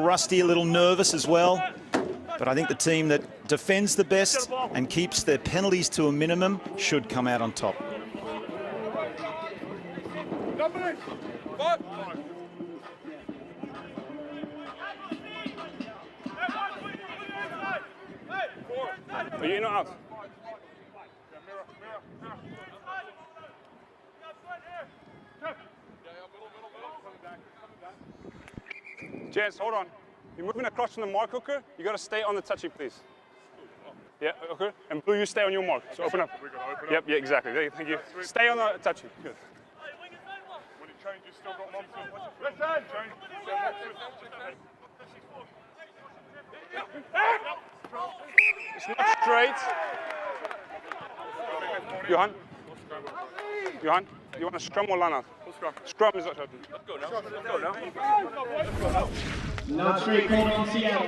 rusty, a little nervous as well. But I think the team that defends the best and keeps their penalties to a minimum should come out on top. Are you in or out? Jens, hold on. You're moving across from the mark, hooker. You got to stay on the touchy, please. Yeah, okay. And Blue, you stay on your mark. So open up. Yep, yeah, exactly. There, thank you. Stay on the touchy. Good. When it changes, still got momentum. Left hand. It's not straight. Johan, you want a scrum or line out? Scrum is not open. Let's go now. Not straight call on Seattle.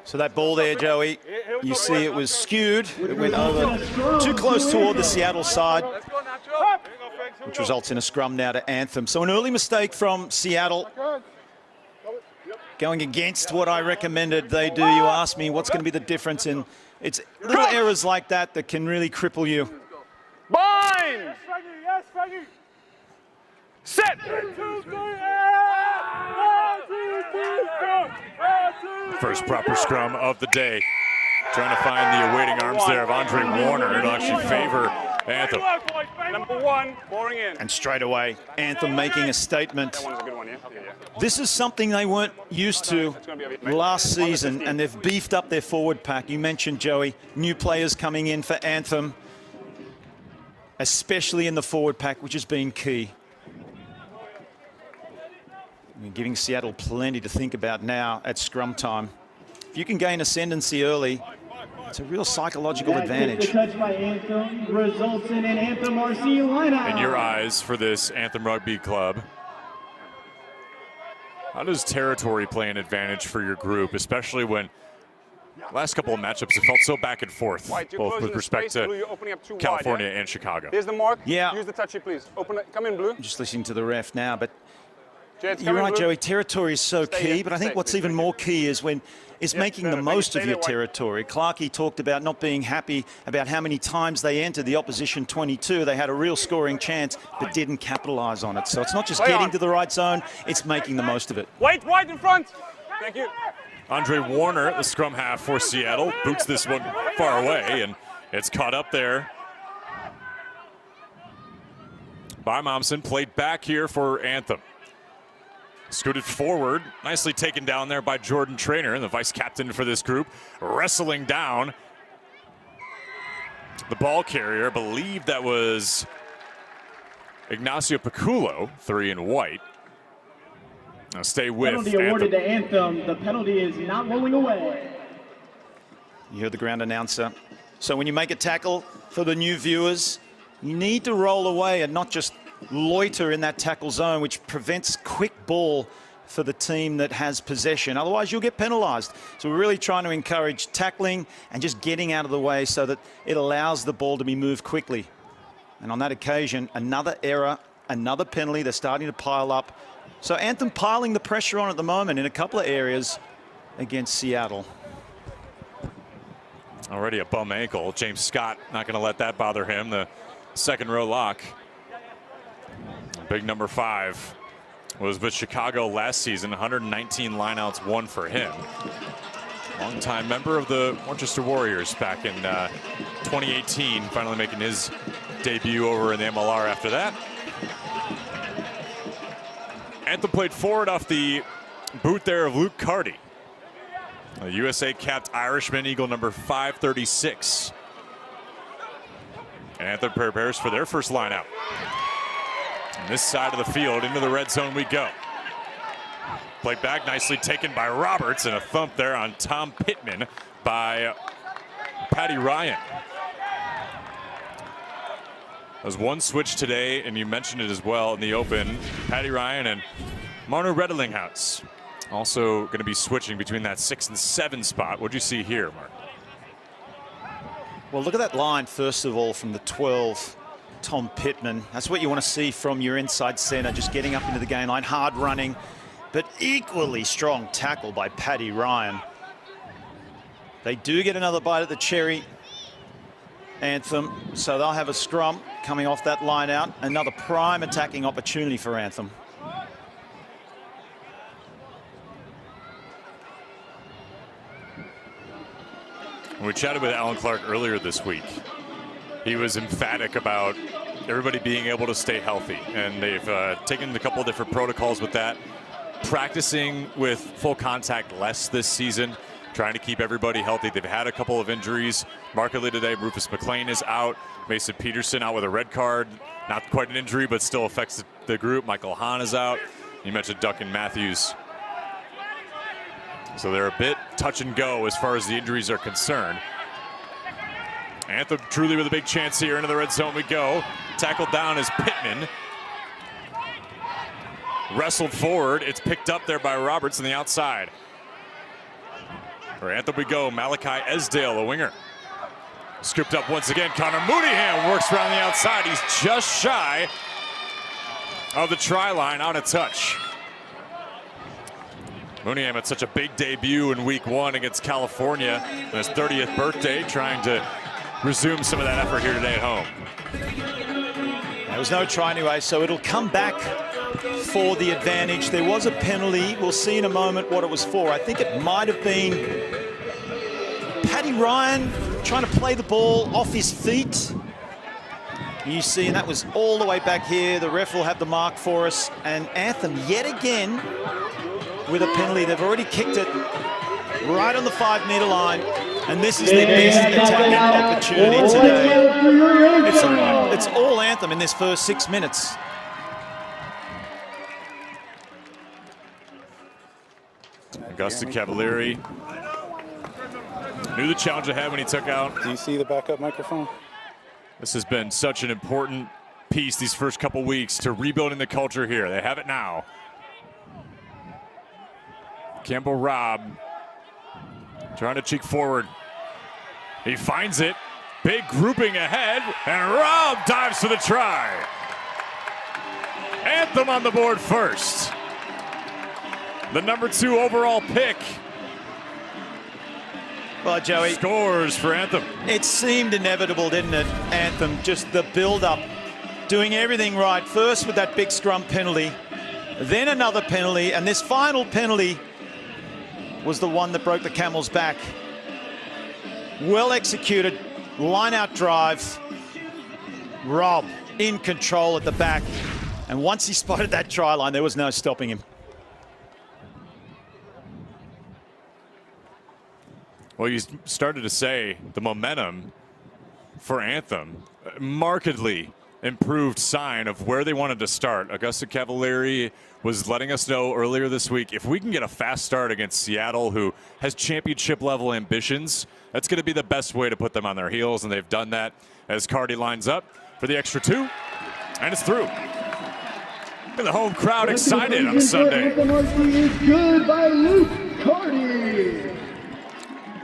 So that ball there, Joey, you see it was skewed. It went over too close toward the Seattle side, which results in a scrum now to Anthem. So an early mistake from Seattle, going against what I recommended they do. You asked me what's going to be the difference, and it's little errors like that that can really cripple you. Bind! Set! First proper scrum of the day. Trying to find the awaiting arms there of Andre Warner. It'll actually favor Anthem. Number one, pouring in. And straight away, Anthem making a statement. That one's a good one, yeah? This is something they weren't used to last season, and they've beefed up their forward pack. You mentioned, Joey, new players coming in for Anthem, especially in the forward pack, which has been key. You're giving Seattle plenty to think about now at scrum time. If you can gain ascendancy early, it's a real psychological advantage. Touch by Anthem results in an Anthem RC lineup. In your eyes for this Anthem Rugby club, how does territory play an advantage for your group, especially when last couple of matchups have felt so back and forth, both with respect to California and Chicago? Here's the mark. Yeah. Use the touchy, please. Open it. Come in, Blue. I'm just listening to the ref now, but Jets, you're right, Blue. Joey. Territory is so key, but I think what's even more key is when it's making the most of your territory. Clarkey talked about not being happy about how many times they entered the opposition 22. They had a real scoring chance, but didn't capitalize on it. So it's not just getting to the right zone, it's making the most of it. Wait, wide in front. Thank you. Andre Warner, the scrum half for Seattle, boots this one far away, and it's caught up there by Momsen. Played back here for Anthem. Scooted forward, nicely taken down there by Jordan Traynor, the vice captain for this group, wrestling down the ball carrier. I believe that was Ignacio Piculo, 3 in white. Now stay with Penalty awarded to Anthem. The penalty is not rolling away. You hear the ground announcer. So when you make a tackle, for the new viewers, you need to roll away and not just loiter in that tackle zone, which prevents quick ball for the team that has possession. Otherwise, you'll get penalized. So we're really trying to encourage tackling and just getting out of the way so that it allows the ball to be moved quickly. And on that occasion, another error, another penalty. They're starting to pile up. So Anthem piling the pressure on at the moment in a couple of areas against Seattle. Already a bum ankle. James Scott not going to let that bother him. The second row lock. Big number 5 was with Chicago last season. 119 lineouts, 1 for him. Longtime member of the Worcester Warriors back in 2018. Finally making his debut over in the MLR after that. Anthem played forward off the boot there of Luke Carty. A USA capped Irishman, Eagle number 536. Anthem prepares for their first line out. On this side of the field, into the red zone we go. Played back, nicely taken by Roberts, and a thump there on Tom Pittman by Paddy Ryan. There's one switch today, and you mentioned it as well in the open. Paddy Ryan and Manu Redlinghouse also going to be switching between that 6 and 7 spot. What'd you see here, Mark? Well, look at that line, first of all, from the 12, Tom Pittman. That's what you want to see from your inside center, just getting up into the game line, hard running. but equally strong tackle by Paddy Ryan. They do get another bite at the cherry, Anthem, so they'll have a scrum coming off that line out. Another prime attacking opportunity for Anthem. We chatted with Alan Clark earlier this week. He was emphatic about everybody being able to stay healthy, and they've taken a couple of different protocols with that. Practicing with full contact less this season, trying to keep everybody healthy. They've had a couple of injuries. Markedly today, Rufus McLean is out. Mason Peterson out with a red card. Not quite an injury, but still affects the group. Michael Hahn is out. You mentioned Duncan Matthews. So they're a bit touch and go as far as the injuries are concerned. Anthem truly with a big chance here. Into the red zone we go. Tackled down is Pittman. Wrestled forward. It's picked up there by Roberts on the outside. For Anthem we go. Malachi Esdale, the winger. Scooped up once again. Connor Mooneyham works around the outside. He's just shy of the try line on a touch. Mooneyham had such a big debut in week 1 against California on his 30th birthday, trying to resume some of that effort here today at home. There was no try anyway, so it'll come back for the advantage. There was a penalty. We'll see in a moment what it was for. I think it might have been Paddy Ryan trying to play the ball off his feet. You see, and that was all the way back here. The ref will have the mark for us. And Anthem yet again with a penalty. They've already kicked it right on the 5-meter line. And this is their best attacking opportunity today. It's all Anthem in this first 6 minutes. Augusta Cavalieri knew the challenge ahead when he took out. Do you see the backup microphone? This has been such an important piece these first couple weeks to rebuilding the culture here. They have it now. Campbell Robb trying to cheek forward. He finds it. Big grouping ahead, and Robb dives for the try. Anthem on the board first. The number 2 overall pick. Well, Joey, scores for Anthem. It seemed inevitable, didn't it, Anthem? Just the build-up, doing everything right. First with that big scrum penalty, then another penalty, and this final penalty was the one that broke the camel's back. Well executed, line-out drive. Robb in control at the back, and once he spotted that try line, there was no stopping him. Well, you started to say the momentum for Anthem, markedly improved sign of where they wanted to start. Augusta Cavalieri was letting us know earlier this week, if we can get a fast start against Seattle, who has championship level ambitions, that's going to be the best way to put them on their heels, and they've done that as Cardi lines up for the extra 2, and it's through. And the home crowd excited on Sunday. Is good by Luke Cardi.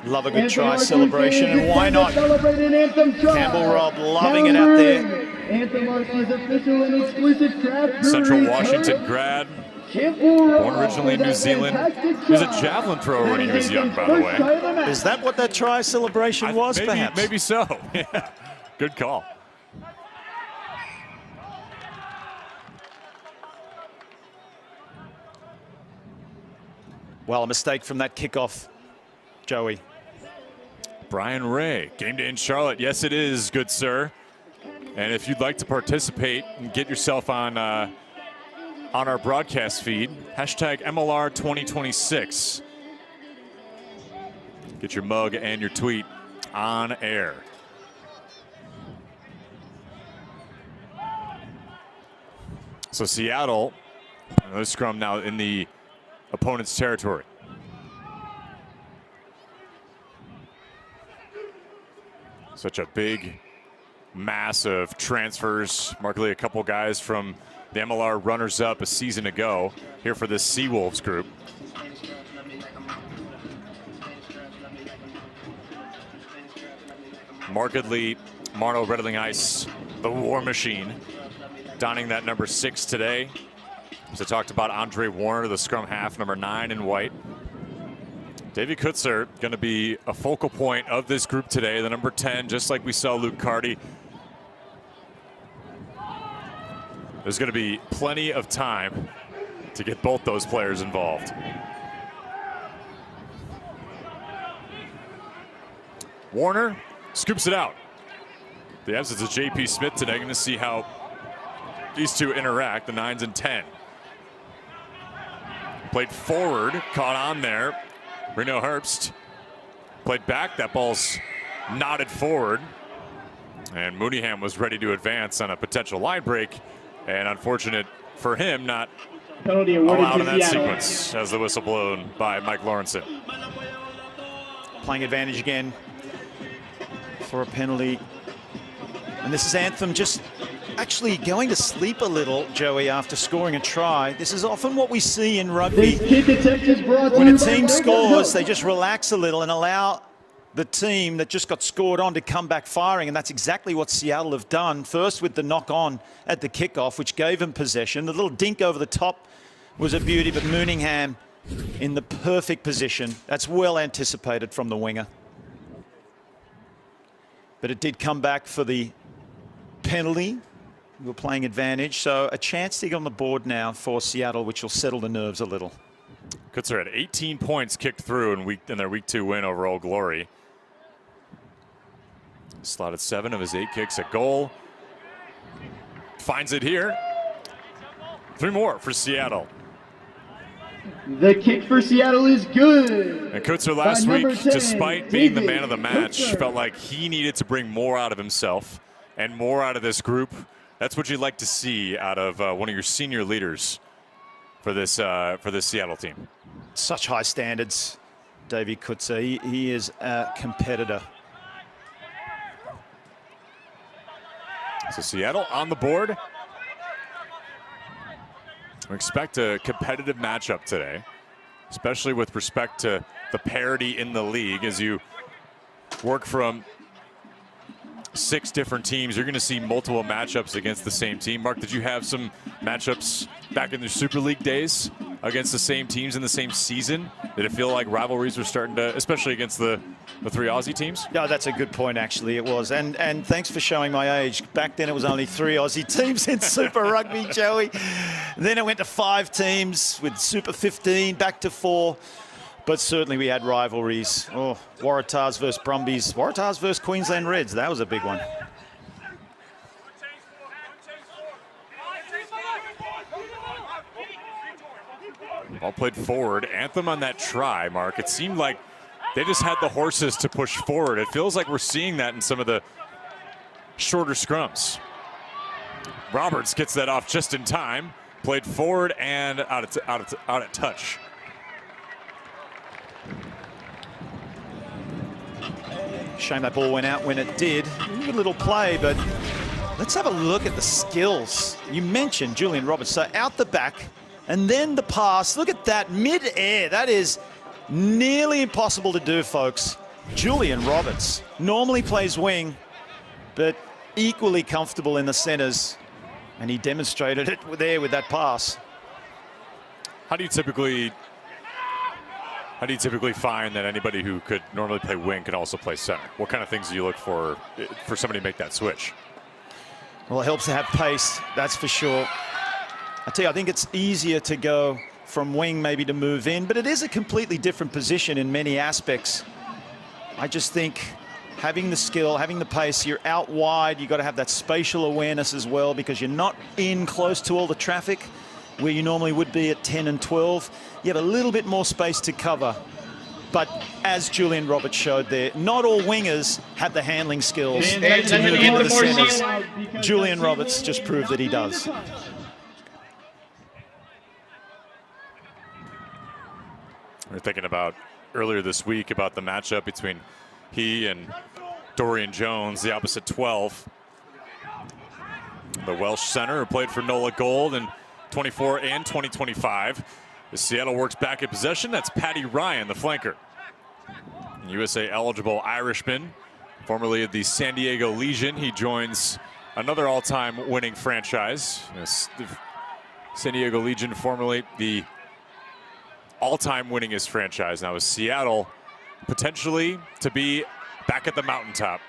Love a good try celebration, and why not? Campbell Robb loving it out there. Central Washington grad, born originally in New Zealand. He was a javelin thrower when he was young, by the way. Is that what that try celebration was, perhaps? Maybe so. Yeah. Good call. Well, a mistake from that kickoff, Joey. Brian Ray, game day in Charlotte. Yes, it is, good sir. And if you'd like to participate and get yourself on our broadcast feed, hashtag MLR 2026. Get your mug and your tweet on air. So Seattle, another scrum now in the opponent's territory. Such a big mass of transfers. Markedly a couple guys from the MLR runners-up a season ago here for this Seawolves group. Markedly Marno Reddling Ice, the war machine, donning that number 6 today. As I talked about Andre Warner, the scrum half, number 9 in white. Davy Kutzer going to be a focal point of this group today, the number 10, just like we saw Luke Carty. There's going to be plenty of time to get both those players involved. Warner scoops it out. The absence of J.P. Smith today. Going to see how these two interact, the 9s and 10. Played forward, caught on there. Reno Herbst played back. That ball's knotted forward. And Mooneyham was ready to advance on a potential line break. And unfortunate for him, not allowed in that sequence as the whistle blown by Mike Lawrenson. Playing advantage again for a penalty. And this is Anthem just actually going to sleep a little, Joey, after scoring a try. This is often what we see in rugby. When a team scores, they just relax a little and allow the team that just got scored on to come back firing, and that's exactly what Seattle have done. First with the knock-on at the kickoff, which gave them possession. The little dink over the top was a beauty, but Mooneyham in the perfect position. That's well anticipated from the winger. But it did come back for the penalty. We were playing advantage, so a chance to get on the board now for Seattle, which will settle the nerves a little. Kutzer had 18 points kicked through in their Week 2 win over Old Glory. Slotted 7 of his 8 kicks at goal. Finds it here. 3 more for Seattle. The kick for Seattle is good. And Kutzer last week, despite being the man of the match, felt like he needed to bring more out of himself and more out of this group. That's what you'd like to see out of one of your senior leaders for this Seattle team. Such high standards, Davy Kutzer. He is a competitor. So Seattle on the board. We expect a competitive matchup today, especially with respect to the parity in the league. As you work from 6 different teams, you're going to see multiple matchups against the same team. Mark, did you have some matchups back in the Super League days against the same teams in the same season? Did it feel like rivalries were starting to, especially against the 3 Aussie teams? Yeah, that's a good point, actually. It was. And thanks for showing my age. Back then, it was only 3 Aussie teams in Super Rugby, Joey. Then it went to 5 teams with Super 15, back to 4. But certainly we had rivalries. Oh, Waratahs versus Brumbies. Waratahs versus Queensland Reds. That was a big one. Ball played forward. Anthem on that try, Mark. It seemed like they just had the horses to push forward. It feels like we're seeing that in some of the shorter scrums. Roberts gets that off just in time. Played forward and out of touch. Shame that ball went out when it did. Good little play, but let's have a look at the skills. You mentioned Julian Roberts. So out the back and then the pass. Look at that mid-air. That is nearly impossible to do, folks. Julian Roberts normally plays wing, but equally comfortable in the centers. And he demonstrated it there with that pass. How do you typically find that anybody who could normally play wing can also play center? What kind of things do you look for somebody to make that switch? Well, it helps to have pace, that's for sure. I tell you, I think it's easier to go from wing maybe to move in, but it is a completely different position in many aspects. I just think having the skill, having the pace, you're out wide, you've got to have that spatial awareness as well, because you're not in close to all the traffic where you normally would be at 10 and 12. You have a little bit more space to cover. But as Julian Roberts showed there, not all wingers have the handling skills to move into the centers. Julian Roberts just proved that he does. We're thinking about earlier this week about the matchup between he and Dorian Jones, the opposite 12. The Welsh center who played for Nola Gold in 24 and 2025. As Seattle works back in possession, that's Paddy Ryan, the flanker. USA eligible Irishman, formerly of the San Diego Legion. He joins another all-time winning franchise. San Diego Legion, formerly the all-time winningest franchise. Now with Seattle potentially to be back at the mountaintop.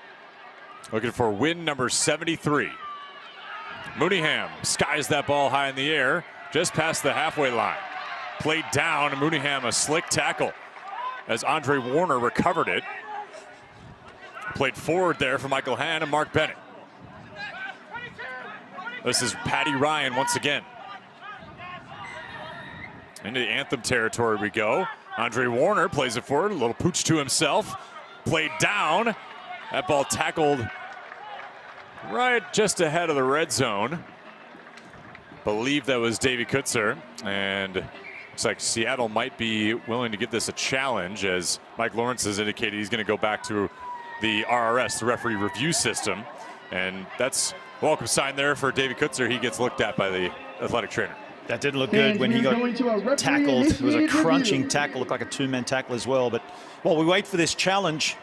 Looking for win number 73. Mooneyham skies that ball high in the air, just past the halfway line. Played down, Mooneyham a slick tackle as Andre Warner recovered it. Played forward there for Michael Hann and Mark Bennett. This is Paddy Ryan once again. Into the Anthem territory we go. Andre Warner plays it forward, a little pooch to himself. Played down. That ball tackled right just ahead of the red zone. Believe that was Davey Kutzer. And looks like Seattle might be willing to give this a challenge, as Mike Lawrence has indicated he's going to go back to the RRS, the referee review system. And that's a welcome sign there for Davey Kutzer. He gets looked at by the athletic trainer. That didn't look good when he got tackled. It was a crunching tackle, looked like a two-man tackle as well. But while we wait for this challenge,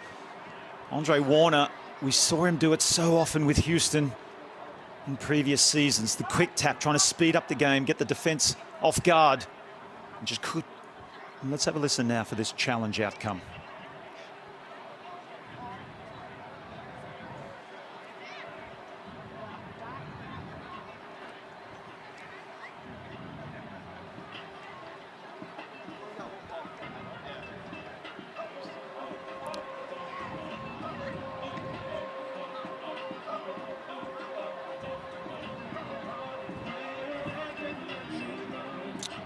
Andre Warner, we saw him do it so often with Houston in previous seasons. The quick tap, trying to speed up the game, get the defense off guard. And just could. And let's have a listen now for this challenge outcome.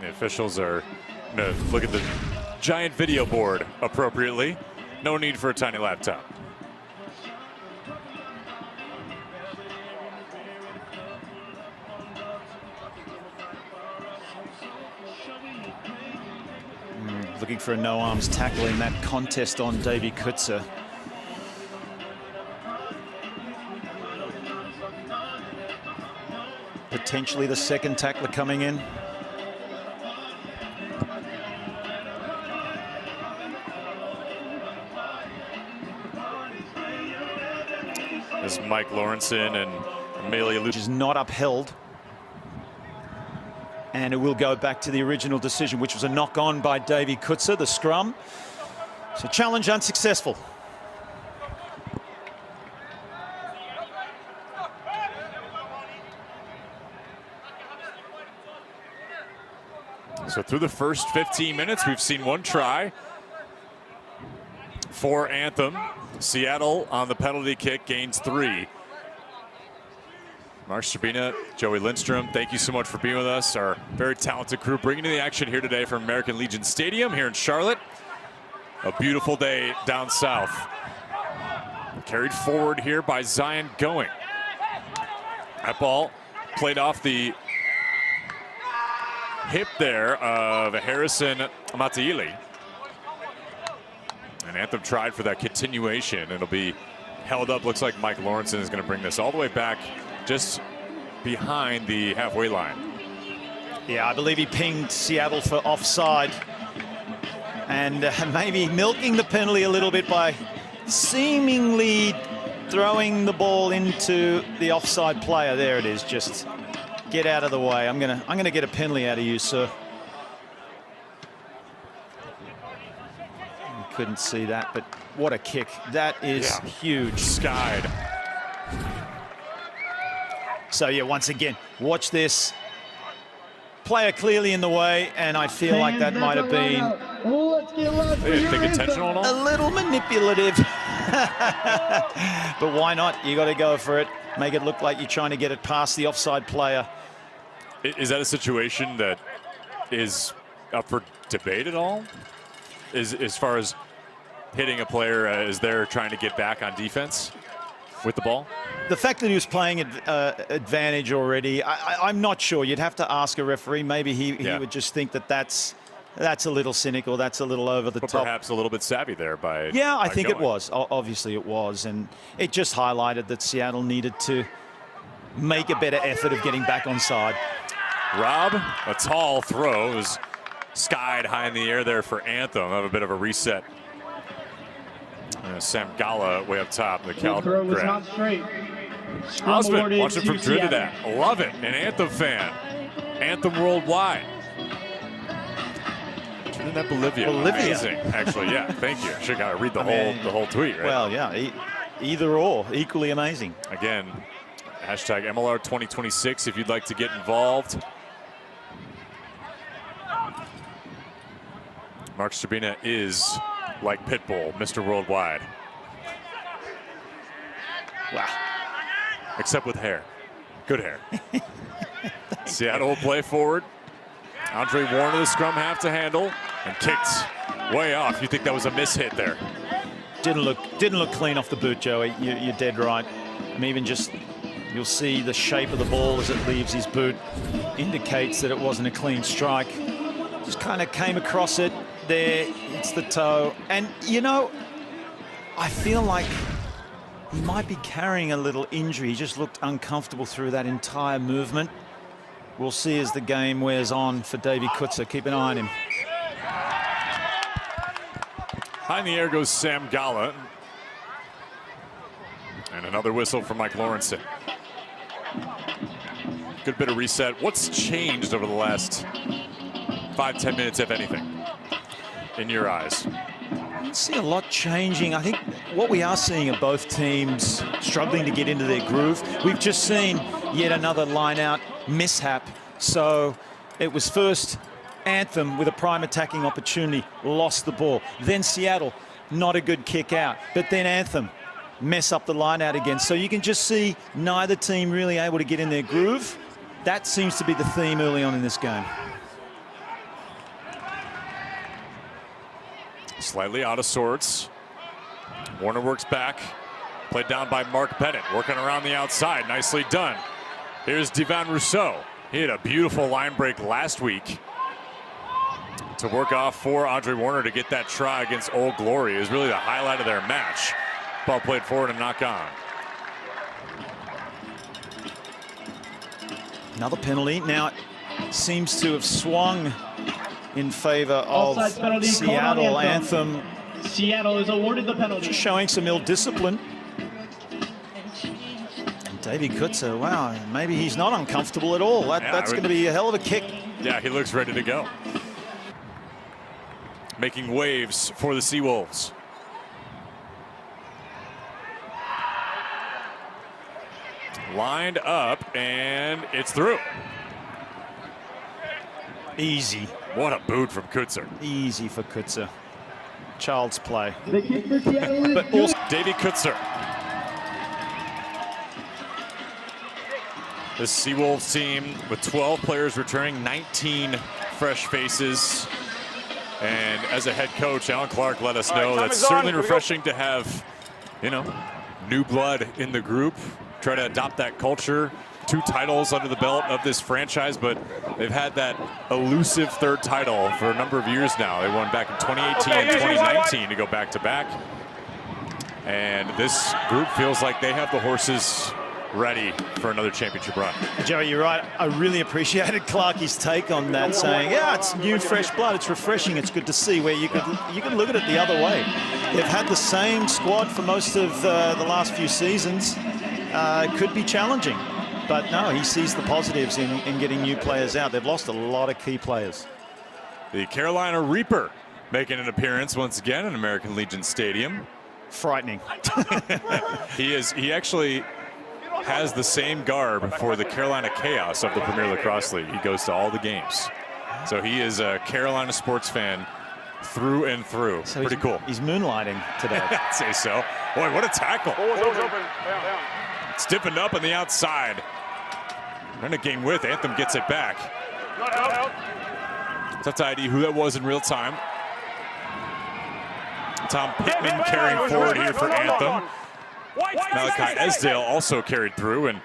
The officials are going to look at the giant video board appropriately. No need for a tiny laptop. Looking for a no-arms tackle in that contest on Davey Kutzer. Potentially the second tackler coming in. As Mike Lawrenson and Amelia Which is not upheld. And it will go back to the original decision, which was a knock on by Davey Kutzer, the scrum. So challenge unsuccessful. So through the first 15 minutes, we've seen one try for Anthem. Seattle on the penalty kick gains 3. Mark Sabina, Joey Lindstrom, thank you so much for being with us. Our very talented crew bringing you the action here today from American Legion Stadium here in Charlotte. A beautiful day down south. Carried forward here by Zion Going. That ball played off the hip there of Harrison Mataili. And Anthem tried for that continuation. It'll be held up. Looks like Mike Lawrenson is going to bring this all the way back just behind the halfway line. Yeah, I believe he pinged Seattle for offside. And maybe milking the penalty a little bit by seemingly throwing the ball into the offside player. There it is. Just get out of the way. I'm gonna get a penalty out of you, sir. Couldn't see that, but what a kick. That is huge. Skied. So yeah, once again, watch this. Player clearly in the way, and I feel like that might have been They didn't think intentional at all? a little manipulative. But why not? You got to go for it. Make it look like you're trying to get it past the offside player. Is that a situation that is up for debate at all? As far as hitting a player as they're trying to get back on defense with the ball? The fact that he was playing advantage already, I'm not sure. You'd have to ask a referee. Maybe he would just think that that's a little cynical. That's a little over the top. Perhaps a little bit savvy there by. Yeah, I think Going. it was. Obviously it was. And it just highlighted that Seattle needed to make a better effort of getting back on side. Rob, a tall throw. It was skied high in the air there for Anthem. Have a bit of a reset. Sam Gala way up top. The Cal Throw was grab. not straight. Osmond awarded watching from to Seattle. Trinidad. Love it. An Anthem fan. Anthem Worldwide. Trinidad, Bolivia. Amazing, actually. Yeah, thank you. Should gotta read the whole tweet, right? Well, yeah, either or, equally amazing. Again, hashtag MLR 2026 if you'd like to get involved. Mark Strabina is like Pitbull, Mr. Worldwide. Wow. Except with hair. Good hair. Seattle will play forward. Andre Warner, the scrum half to handle, and kicked way off. You think that was a mishit there? Didn't look clean off the boot, Joey. You're dead right. I mean, even just, you'll see the shape of the ball as it leaves his boot indicates that it wasn't a clean strike. Just kind of came across it there. It's the toe. And, you know, I feel like he might be carrying a little injury. He just looked uncomfortable through that entire movement. We'll see as the game wears on for Davy Kutzer. Keep an eye on him. High in the air goes Sam Gala. And another whistle for Mike Lawrenson. Good bit of reset. What's changed over the last 5-10 minutes, if anything, in your eyes? I don't see a lot changing. I think what we are seeing are both teams struggling to get into their groove. We've just seen yet another line-out mishap. So it was first Anthem with a prime attacking opportunity, lost the ball. Then Seattle, not a good kick out. But then Anthem mess up the line-out again. So you can just see neither team really able to get in their groove. That seems to be the theme early on in this game. Slightly out of sorts. Warner works back. Played down by Mark Bennett. Working around the outside. Nicely done. Here's Devan Rousseau. He had a beautiful line break last week to work off for Andre Warner to get that try against Old Glory. It was really the highlight of their match. Ball played forward and knock on. Another penalty. Now it seems to have swung in favor of Seattle. Anthem. Seattle is awarded the penalty. Just showing some ill discipline. And Davy Kutzer, wow, maybe he's not uncomfortable at all. That's going to be a hell of a kick. Yeah, he looks ready to go. Making waves for the Seawolves. Lined up, and it's through. Easy. What a boot from Kutzer. Easy for Kutzer. Child's play. The kick for Seattle is But also Davy Kutzer. The Seawolves team with 12 players returning, 19 fresh faces. And as a head coach, Alan Clark let us know that's certainly refreshing to have, you know, new blood in the group. Try to adopt that culture. 2 titles under the belt of this franchise, but they've had that elusive 3rd title for a number of years now. They won back in 2018 and 2019 to go back-to-back. And this group feels like they have the horses ready for another championship run. Joey, you're right. I really appreciated Clarkie's take on that, saying, yeah, it's new, fresh blood. It's refreshing. It's good to see, where you can look at it the other way. They've had the same squad for most of the last few seasons. It could be challenging. But no, he sees the positives in getting new players out. They've lost a lot of key players. The Carolina Reaper making an appearance once again in American Legion Stadium. Frightening. He actually has the same garb for the Carolina Chaos of the Premier Lacrosse League. He goes to all the games. So he is a Carolina sports fan through and through. So pretty cool. He's moonlighting today. I'd say so. Boy, what a tackle. Ball's open. Down. Stiffened up on the outside. Trying to gain width. Anthem gets it back. Not out. Tough to ID who that was in real time. Tom Pittman carrying forward here for Anthem. Malachi Esdale also carried through, and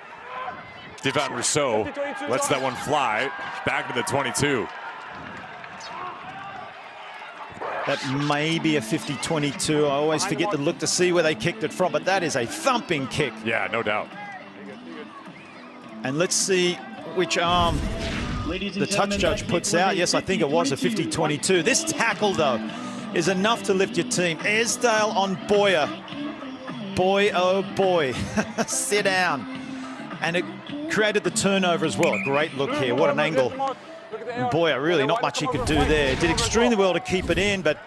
Devan Rousseau lets that one fly back to the 22. That may be a 50-22. I always forget to look to see where they kicked it from, but that is a thumping kick. Yeah, no doubt. And let's see which arm the touch judge puts out. Yes, I think it was a 50-22. This tackle, though, is enough to lift your team. Esdale on Boyer. Boy, oh boy. Sit down. and it created the turnover as well. A great look here. What an angle. Boy, really not much he could do there. Did extremely well to keep it in, but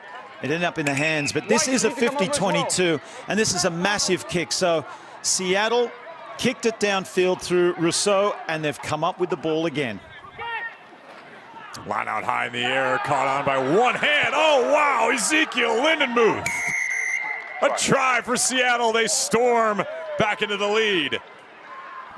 it ended up in the hands. But this is a 50-22, and this is a massive kick. So Seattle kicked it downfield through Rousseau, and they've come up with the ball again. Line out high in the air, caught on by one hand. Oh, wow, Ezekiel Lindenmuth. A try for Seattle. They storm back into the lead.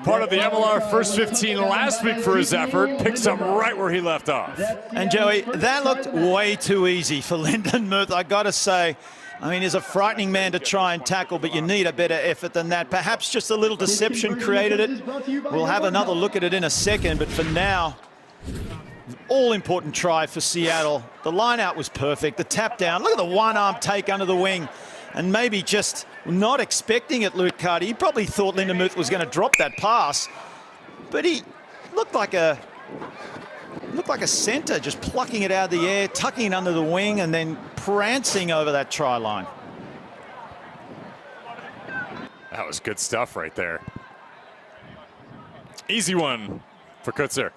Part of the MLR first 15 last week for his effort. Picks up right where he left off. And Joey, that looked way too easy for Lindenmuth, I got to say. I mean, he's a frightening man to try and tackle, but you need a better effort than that. Perhaps just a little deception created it. We'll have another look at it in a second, but for now, all-important try for Seattle. The line-out was perfect. The tap down, look at the one-arm take under the wing. And maybe just not expecting it, Luke Carty. He probably thought Lindenmuth was going to drop that pass, but he looked like a center, just plucking it out of the air, tucking it under the wing, and then prancing over that try line. That was good stuff right there. Easy one for Kutzer.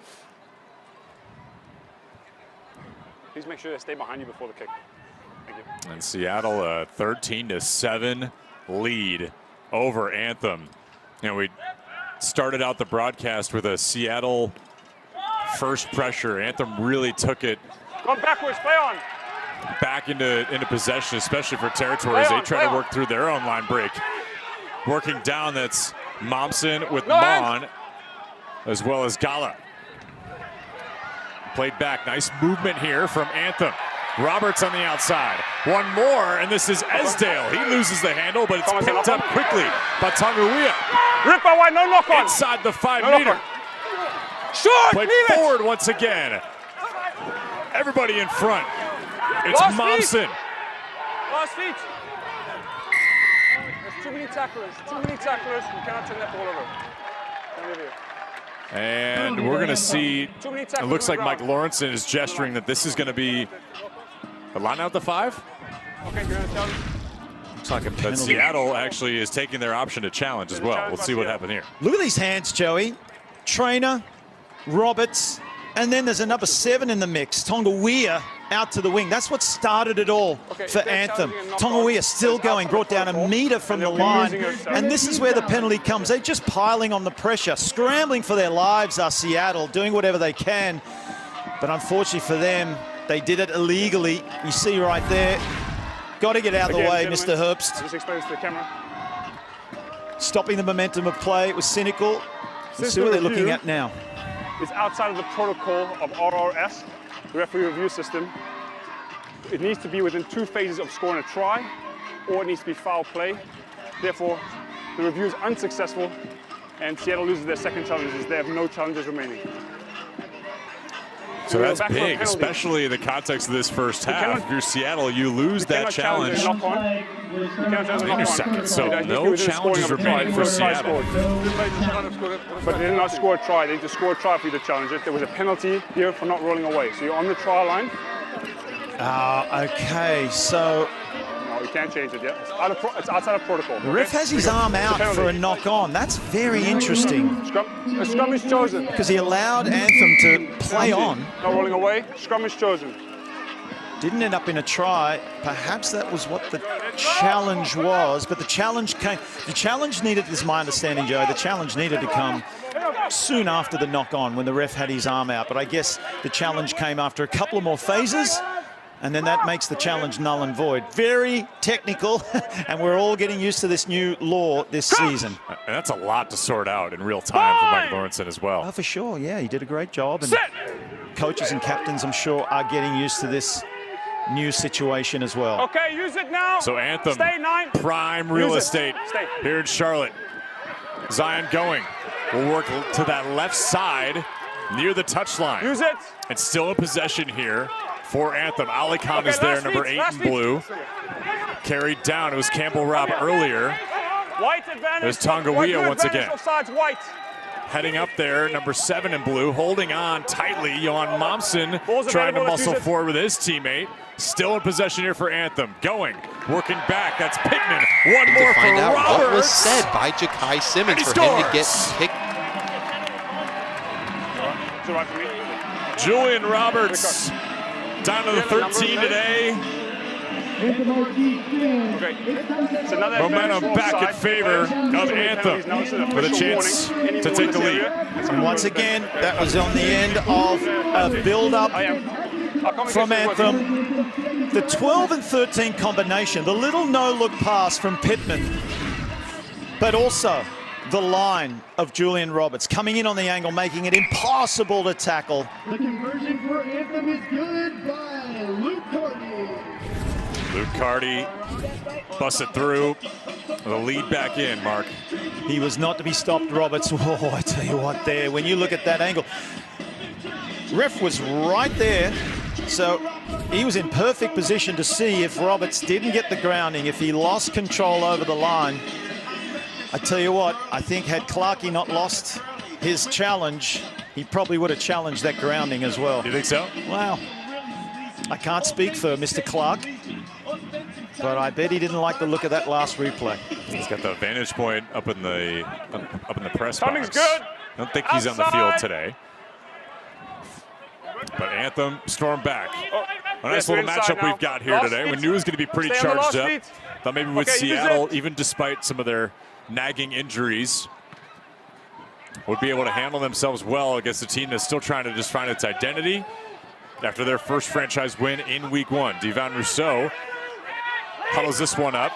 Please make sure they stay behind you before the kick. Thank you. And Seattle a 13-7 lead over Anthem. You know, we started out the broadcast with a Seattle first pressure. Anthem really took it Go backwards, play on. back into possession, especially for territory as they try to work through their own line break. Working down, that's Momsen with Mon, as well as Gala. Played back, nice movement here from Anthem. Roberts on the outside. One more, and this is Esdale. He loses the handle, but it's picked up quickly by Tonguia. Rip by wide, no knock on. Inside the 5-meter. Short, Played forward once again. Everybody in front. It's Momsen. Last feet. There's too many tacklers. You cannot turn that ball over. Come over here. And we're going to see, it looks like Mike Lawrenson is gesturing that this is going to be a line out the 5. Okay, you're going to challenge. Looks like a But penalty. Seattle actually is taking their option to challenge as well. We'll see what happens here. Look at these hands, Joey. Trainer, Roberts, and then there's another 7 in the mix. Tonguia out to the wing. That's what started it all for Anthem. Tonguia still going, brought down a meter from the line. And this is where the penalty comes. They're just piling on the pressure, scrambling for their lives are Seattle, doing whatever they can. But unfortunately for them, they did it illegally. You see right there. Got to get out of the way, Mr. Herbst. Just explain this to the camera. Stopping the momentum of play. It was cynical. Let's see what they're looking at now. It's outside of the protocol of RRS, the referee review system. It needs to be within 2 phases of scoring a try, or it needs to be foul play. Therefore, the review is unsuccessful, and Seattle loses their second challenges. They have no challenges remaining. So that's big, especially in the context of this first half. If you're Seattle, you lose that challenge in your second. So no challenges remaining for Seattle. But they did not score a try. They just scored a try for you to challenge it. There was a penalty here for not rolling away. So you're on the try line. Okay, so No, you can't change it yet. It's outside of protocol. the ref has his arm out for a knock on. That's very interesting A scrum is chosen. because he allowed Anthem to play on. Not rolling away. Scrum is chosen. Didn't end up in a try. Perhaps that was what the challenge was, but the challenge came. The challenge needed, this is my understanding, Joe, the challenge needed to come soon after the knock on when the ref had his arm out. But I guess the challenge came after a couple of more phases, and then that makes the challenge null and void. Very technical, and we're all getting used to this new law this season. And that's a lot to sort out in real time for Mike Lawrenson as well. Oh, for sure, yeah, he did a great job. And coaches and captains, I'm sure, are getting used to this new situation as well. Okay, use it now. So Anthem, Stay 9. prime real estate Stay. here in Charlotte. Zion going. Will work to that left side near the touchline. Use it. And still in possession here for Anthem. Ali Khan is there, number 8 in blue. Carried down. It was Campbell Robb earlier. White advantage. There's Tonguia once again. Offsides, white. Heading up there, number 7 in blue, holding on tightly. Johan Momsen trying to muscle forward with his teammate. Still in possession here for Anthem. Going, working back. That's Pittman. One more to find for out Roberts. what was said by Ja'Kai Simmons And he for him to get scores. picked Julian Roberts down to the 13 today. Anthem RC fans. Okay. It's another Momentum advantage back for in offside. favor of Penalties now. It's an Anthem with a official chance warning. Any to more take in the this lead. area, it's And once again, that was on the end of a build-up I am. I'll come from against you. Anthem. The 12 and 13 combination, the little no-look pass from Pittman, but also the line of Julian Roberts coming in on the angle, making it impossible to tackle. The conversion for Anthem is good by Luke Courtney. Luke Carty busted through. The lead back in, Mark. He was not to be stopped, Roberts. Oh, I tell you what, there, when you look at that angle, ref was right there, so he was in perfect position to see if Roberts didn't get the grounding, if he lost control over the line. I tell you what, I think had Clarkey not lost his challenge, he probably would have challenged that grounding as well. You think so? Wow. I can't speak for Mr. Clark, but I bet he didn't like the look of that last replay. He's got the vantage point up in the press Timing's box. good. I don't think he's on the field today. But Anthem stormed back. A nice yes, little we're inside matchup now. we've got here Last today. We feet. knew it was going to be pretty Stay on the charged last up. feet. Thought maybe with Okay, you just Seattle, did. even despite some of their nagging injuries, would be able to handle themselves well against a team that's still trying to just find its identity after their first franchise win in week 1. Devon Rousseau huddles this one up.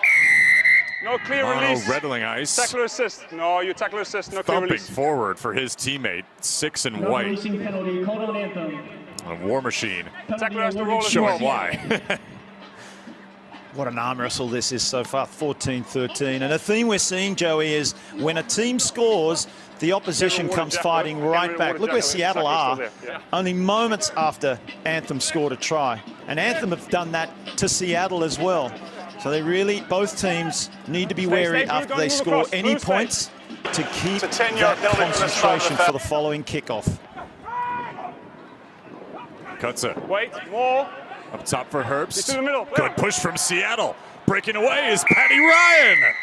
No clear Mono release. Redling ice. Tackler assist. No, you tackler assist. No clear Thumping release. forward for his teammate, 6 and No white. racing penalty called on Anthem. A War Machine. Tackler has to roll as Showing well. why. What an arm wrestle this is so far, 14-13. And the theme we're seeing, Joey, is when a team scores, the opposition comes fighting right back. Look where Seattle are, only moments after Anthem scored a try. And Anthem have done that to Seattle as well. So they really, both teams need to be wary stay, after don't they move score across. any Blue stay. points to keep It's a 10-yard that penalty for the start of the concentration for the following kickoff. Cuts it. Wait, more. Up top for Herbst. He's in the middle. Good push from Seattle. Breaking away is Patty Ryan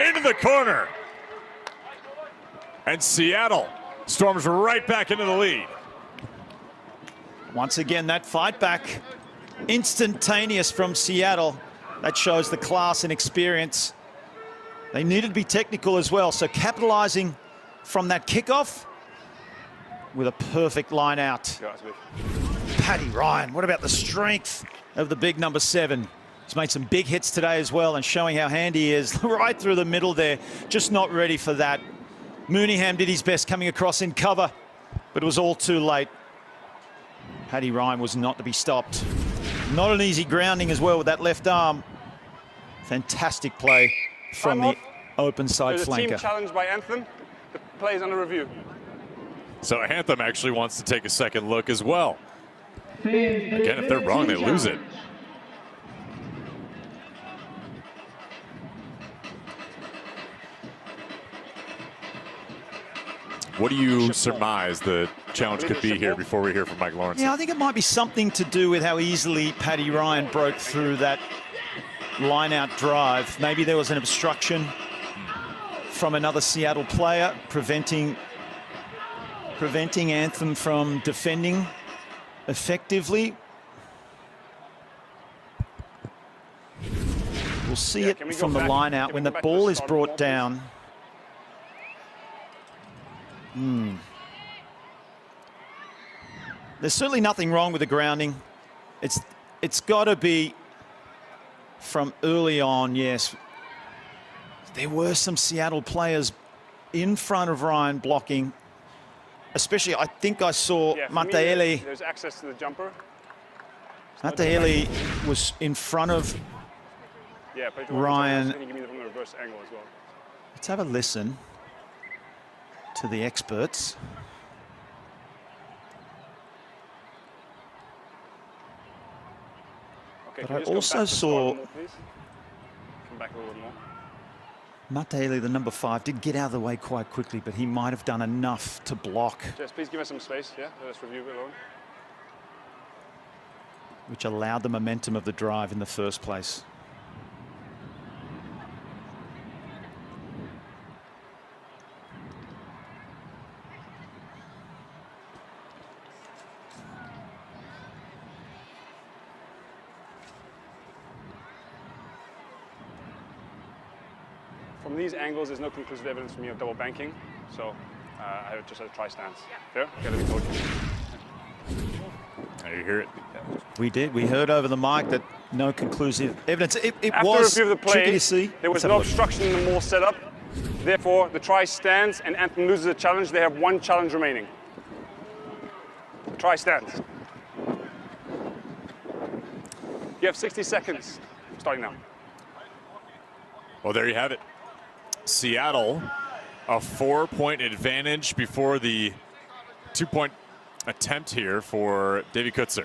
into the corner. And Seattle storms right back into the lead. Once again, that fight back, instantaneous from Seattle. That shows the class and experience. They needed to be technical as well, so capitalizing from that kickoff with a perfect line out. Yeah, that's good. Paddy Ryan, what about the strength of the big number 7? He's made some big hits today as well and showing how handy he is right through the middle there. Just not ready for that. Mooneyham did his best coming across in cover, but it was all too late. Paddy Ryan was not to be stopped. Not an easy grounding as well with that left arm. Fantastic play from the open side There's a team flanker. challenged by Anthem. The play is under review. So Anthem actually wants to take a second look as well. Again, Again, if they're wrong, they lose it. What do you surmise the challenge could be here before we hear from Mike Lawrence? Yeah, I think it might be something to do with how easily Paddy Ryan broke through that line-out drive. Maybe there was an obstruction from another Seattle player preventing Anthem from defending effectively. We'll see it from the line-out when the ball is brought down. There's certainly nothing wrong with the grounding. It's got to be from early on, yes. There were some Seattle players in front of Ryan blocking, especially I think I saw Yeah, for me, Mataele. there's access to the jumper. Mataele was in front of Yeah, but Ryan. Can you give me from the reverse angle as well? Let's have a listen to the experts. Okay, But can I you just go also back to the saw- start more, please? Come back a little bit more. Mataele, the number 5, did get out of the way quite quickly, but he might have done enough to block, Jess, please give us some space. Yeah, let's review it alone. which allowed the momentum of the drive in the first place. from these angles, there's no conclusive evidence for me of double banking, so I just had a try stance. Fair? Okay, let me told you. There you hear it. We did. We heard over the mic that no conclusive evidence. It After was review of the play, tricky to see. there was no obstruction in the maul setup. Therefore, the try stands and Anthem loses a challenge. They have one challenge remaining. The try stands. You have 60 seconds, starting now. Well, there you have it. Seattle, a 4-point advantage before the 2-point attempt here for Davy Kutzer.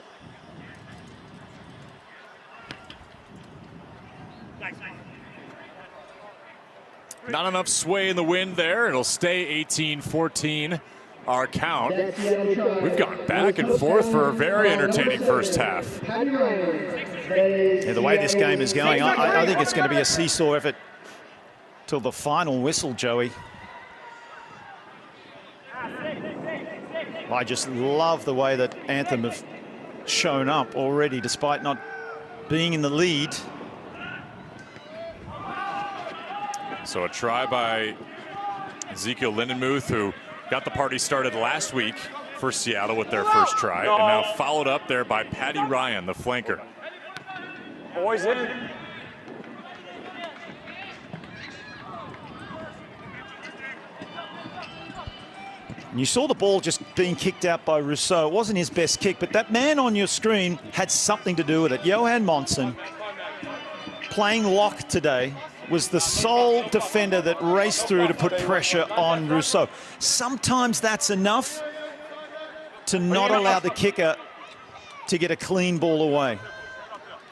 Not enough sway in the wind there. It'll stay 18-14, our count. We've gone back and forth for a very entertaining first half. Yeah, the way this game is going, I think it's going to be a seesaw effort till the final whistle, Joey. I just love the way that Anthem have shown up already, despite not being in the lead. So a try by Ezekiel Lindenmuth, who got the party started last week for Seattle with their first try, and now followed up there by Paddy Ryan, the flanker. Boys in. And you saw the ball just being kicked out by Rousseau. It wasn't his best kick, but that man on your screen had something to do with it. Johan Monson, playing lock today, was the sole defender that raced through to put pressure on Rousseau. Sometimes that's enough to not allow the kicker to get a clean ball away.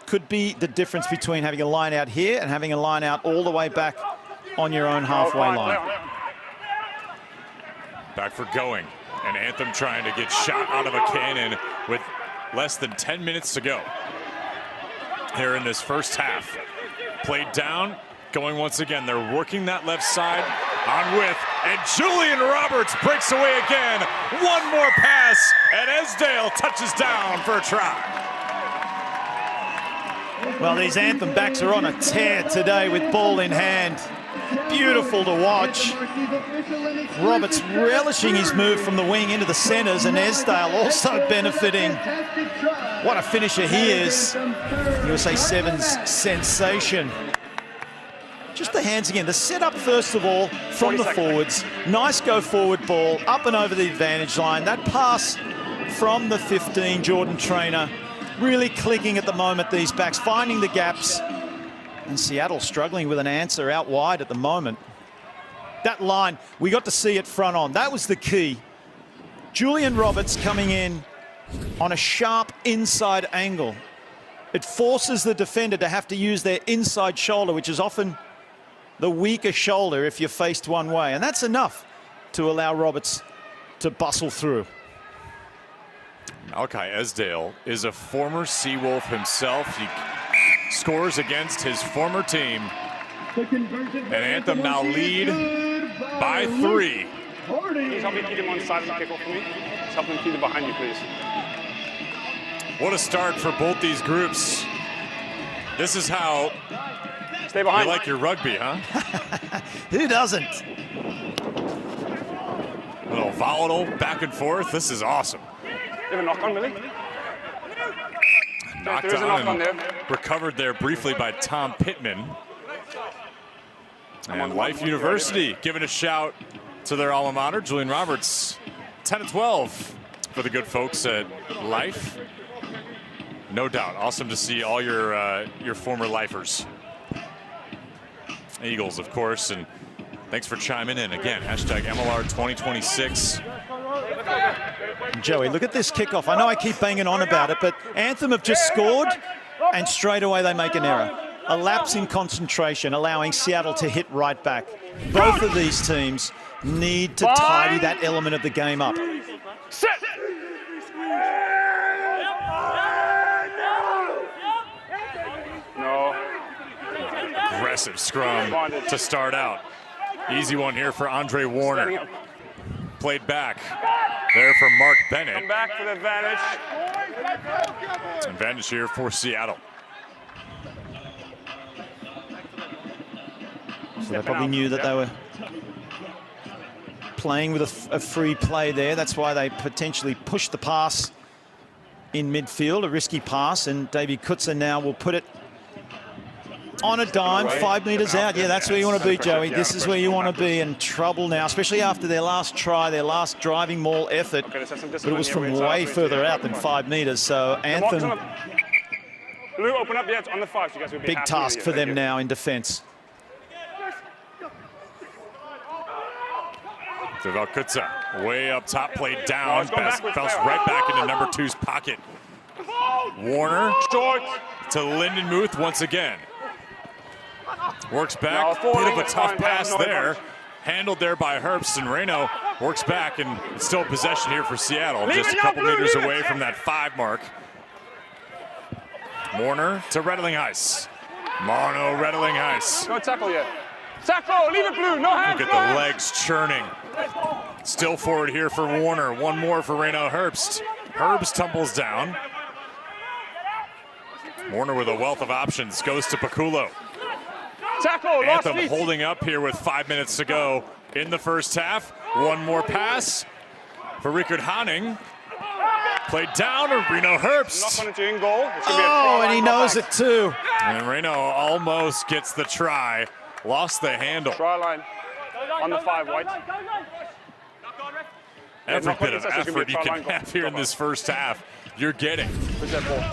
Could be the difference between having a line out here and having a line out all the way back on your own halfway line. Back for going, and Anthem trying to get shot out of a cannon with less than 10 minutes to go here in this first half. Played down, going once again. They're working that left side on width, and Julian Roberts breaks away again. One more pass, and Esdale touches down for a try. Well, these Anthem backs are on a tear today with ball in hand. Beautiful to watch. Roberts relishing his move from the wing into the centres, and Esdale also benefiting. What a finisher he is. USA 7's sensation. Just the hands again. The setup, first of all, from the forwards. Nice go forward ball, up and over the advantage line. That pass from the 15, Jordan Trainer, really clicking at the moment, these backs, finding the gaps. And Seattle struggling with an answer out wide at the moment. That line, we got to see it front on. That was the key. Julian Roberts coming in on a sharp inside angle. It forces the defender to have to use their inside shoulder, which is often the weaker shoulder if you're faced one way. And that's enough to allow Roberts to bustle through. Malachi Esdale is a former Seawolf himself. He scores against his former team. And Anthem now lead by 3. Please help me keep him on the side of the kickoff for me. Just help him keep it behind you, please. What a start for both these groups. This is how Stay behind. you like your rugby, huh? Who doesn't? A little volatile, back and forth. This is awesome. You have a knock on, Millie? Knocked There is a on knock on and there. recovered there briefly by Tom Pittman. And Life University giving a shout to their alma mater, Julian Roberts. 10-12 for the good folks at Life. No doubt, awesome to see all your former lifers. Eagles, of course, and thanks for chiming in. Again, hashtag MLR 2026. Joey, look at this kickoff. I know I keep banging on about it, but Anthem have just scored, and straight away they make an error. A lapse in concentration, allowing Seattle to hit right back. Both of these teams need to tidy that element of the game up. Set. No. Aggressive scrum to start out. Easy one here for Andre Warner. Played back there for Mark Bennett. Come back for the advantage. Advantage here for Seattle. So they probably knew that they were playing with a free play there. That's why they potentially pushed the pass in midfield, a risky pass, and Davy Kutzer now will put it on a dime, 5 metres out. Yeah, that's where you want to be, Joey. This is where you want to be, in trouble now, especially after their last try, their last driving maul effort. But it was from way further out than 5 metres. So Anthem, Blue, open up. Yeah, it's on the 5. So you guys will be big task for them now in defence. Deval Kutza, way up top, played down, bounced right back into number 2's pocket. Warner to Lindenmuth once again. Works back, bit of a tough pass there. Handled there by Herbst, and Reno works back, and it's still possession here for Seattle. Just a couple meters away from that 5 mark. Warner to Redling-Heiss. Mono Redling-Heiss. No tackle yet. Tackle, leave it, Blue, no hands. Look at the legs churning. Still forward here for Warner. One more for Reno Herbst. Herbst tumbles down. Warner with a wealth of options goes to Paculo. Tackle, Anthem holding up here with 5 minutes to go in the first half. One more pass for Rickard Hanning. Played down to Reno Herbst. Oh, and he knows it too. And Reno almost gets the try. Lost the handle. Try line on the 5, White. Every bit of effort you can have here in this first half, you're getting. Where's that ball?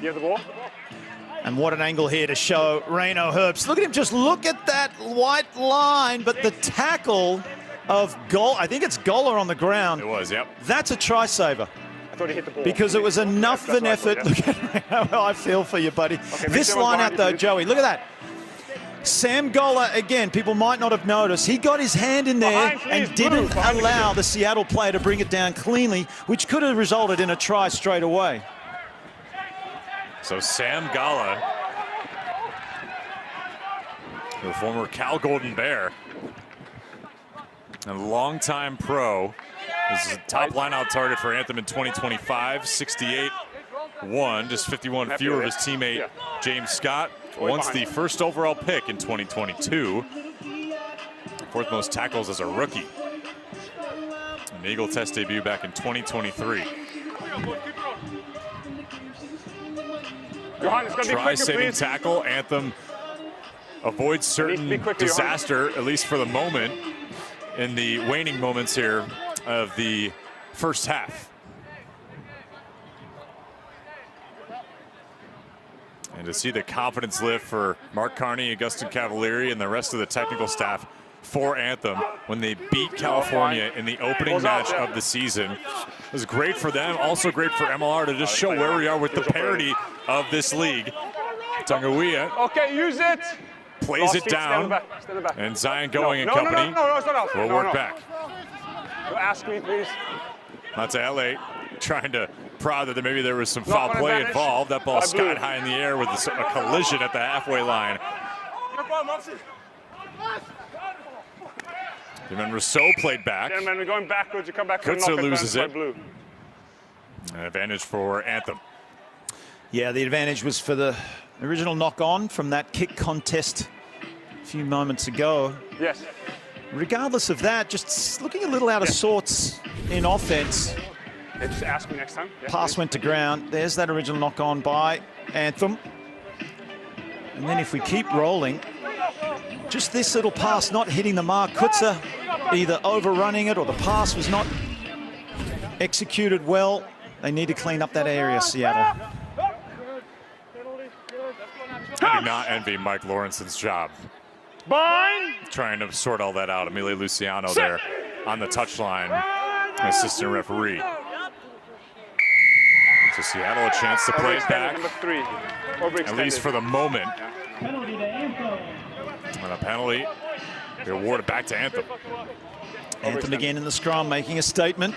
You have the ball? And what an angle here to show Reno Herbst. Look at him, just look at that white line, but the tackle of Goal, I think it's Goller on the ground. It was, yep. That's a try saver. I thought he hit the ball. Because it was enough of an effort. Look at how I feel for you, buddy. Okay, this line out though, Joey, look at that. Sam Goller, again, people might not have noticed, he got his hand in there and didn't allow the Seattle player to bring it down cleanly, which could have resulted in a try straight away. So Sam Goller, the former Cal Golden Bear, a longtime pro, is a top lineout target for Anthem in 2025, 68-1, just 51 fewer of his teammate James Scott. Once the first overall pick in 2022, fourth most tackles as a rookie. An Eagle Test debut back in 2023. Try-saving tackle. Anthem avoids certain disaster, at least for the moment, in the waning moments here of the first half. And to see the confidence lift for Mark Carney, Augustin Cavalieri, and the rest of the technical staff for Anthem when they beat California in the opening match of the season. It was great for them, also great for MLR to just show where we are with the parity of this league. Tangawia use it. Plays it down, and Zion Going and company will work back. Ask me, please. That's LA trying to prod that maybe there was some foul play involved. That ball skied high in the air with a collision at the halfway line. Remember, Rousseau played back. Gentlemen, we're going backwards. You come back. Kutzer loses it. An advantage for Anthem. Yeah, the advantage was for the original knock-on from that kick contest a few moments ago. Yes. Regardless of that, just looking a little out of sorts in offense. Yeah, just ask me next time. Yeah, pass went to ground. There's that original knock-on by Anthem. And then if we keep rolling, just this little pass not hitting the mark. Kutzer either overrunning it or the pass was not executed well. They need to clean up that area, Seattle. I do not envy Mike Lawrenson's job. Trying to sort all that out. Emilio Luciano there on the touchline, assistant referee. So Seattle a chance to play it back, at least for the moment. And a penalty, they award it back to Anthem. Anthem again in the scrum, making a statement.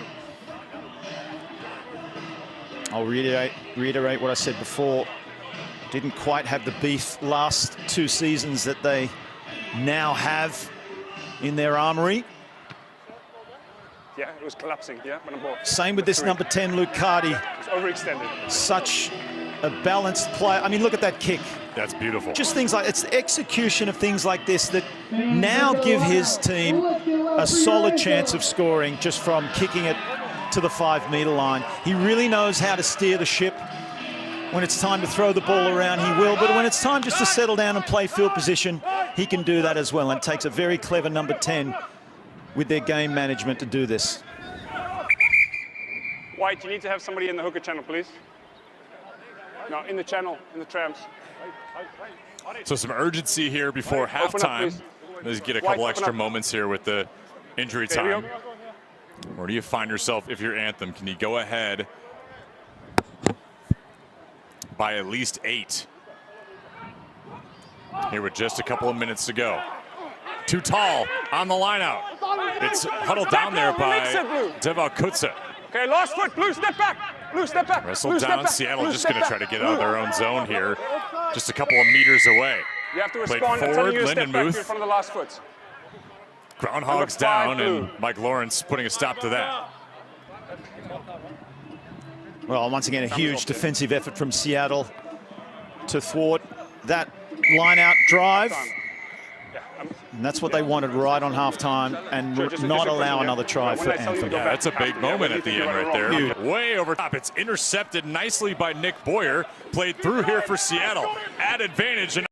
I'll reiterate what I said before. Didn't quite have the beef last 2 seasons that they now have in their armory. Yeah, it was collapsing. Yeah, same with this number 10, Luke Carty. It's overextended. Such a balanced player. I mean, look at that kick. That's beautiful. Just things like, it's the execution of things like this that now give his team a solid chance of scoring just from kicking it to the 5-meter line. He really knows how to steer the ship. When it's time to throw the ball around, he will, but when it's time just to settle down and play field position, he can do that as well, and it takes a very clever number 10 with their game management to do this. White, you need to have somebody in the hooker channel, please. No, in the channel, in the trams. So some urgency here before halftime. Let's get a couple extra moments here with the injury time. Where do you find yourself if you're Anthem? Can you go ahead by at least 8? Here with just a couple of minutes to go. Too tall on the line out. It's huddled down there by Deval Kutsa. Okay, last foot, Blue, step back. Blue, step back. Wrestled down. Seattle just going to try to get out of their own zone here. Just a couple of meters away. You have to Played respond. I'm telling forward, you to step back Lindenmuth. in front of the last foot. Groundhog's down, and Mike Lawrence putting a stop to that. Well, once again, a huge defensive effort from Seattle to thwart that line-out drive. And that's what they wanted right on halftime, and not allow another try for Anthem. Yeah, that's a big moment at the end right there. Huge. Way over top. It's intercepted nicely by Nick Boyer. Played through here for Seattle. At advantage, and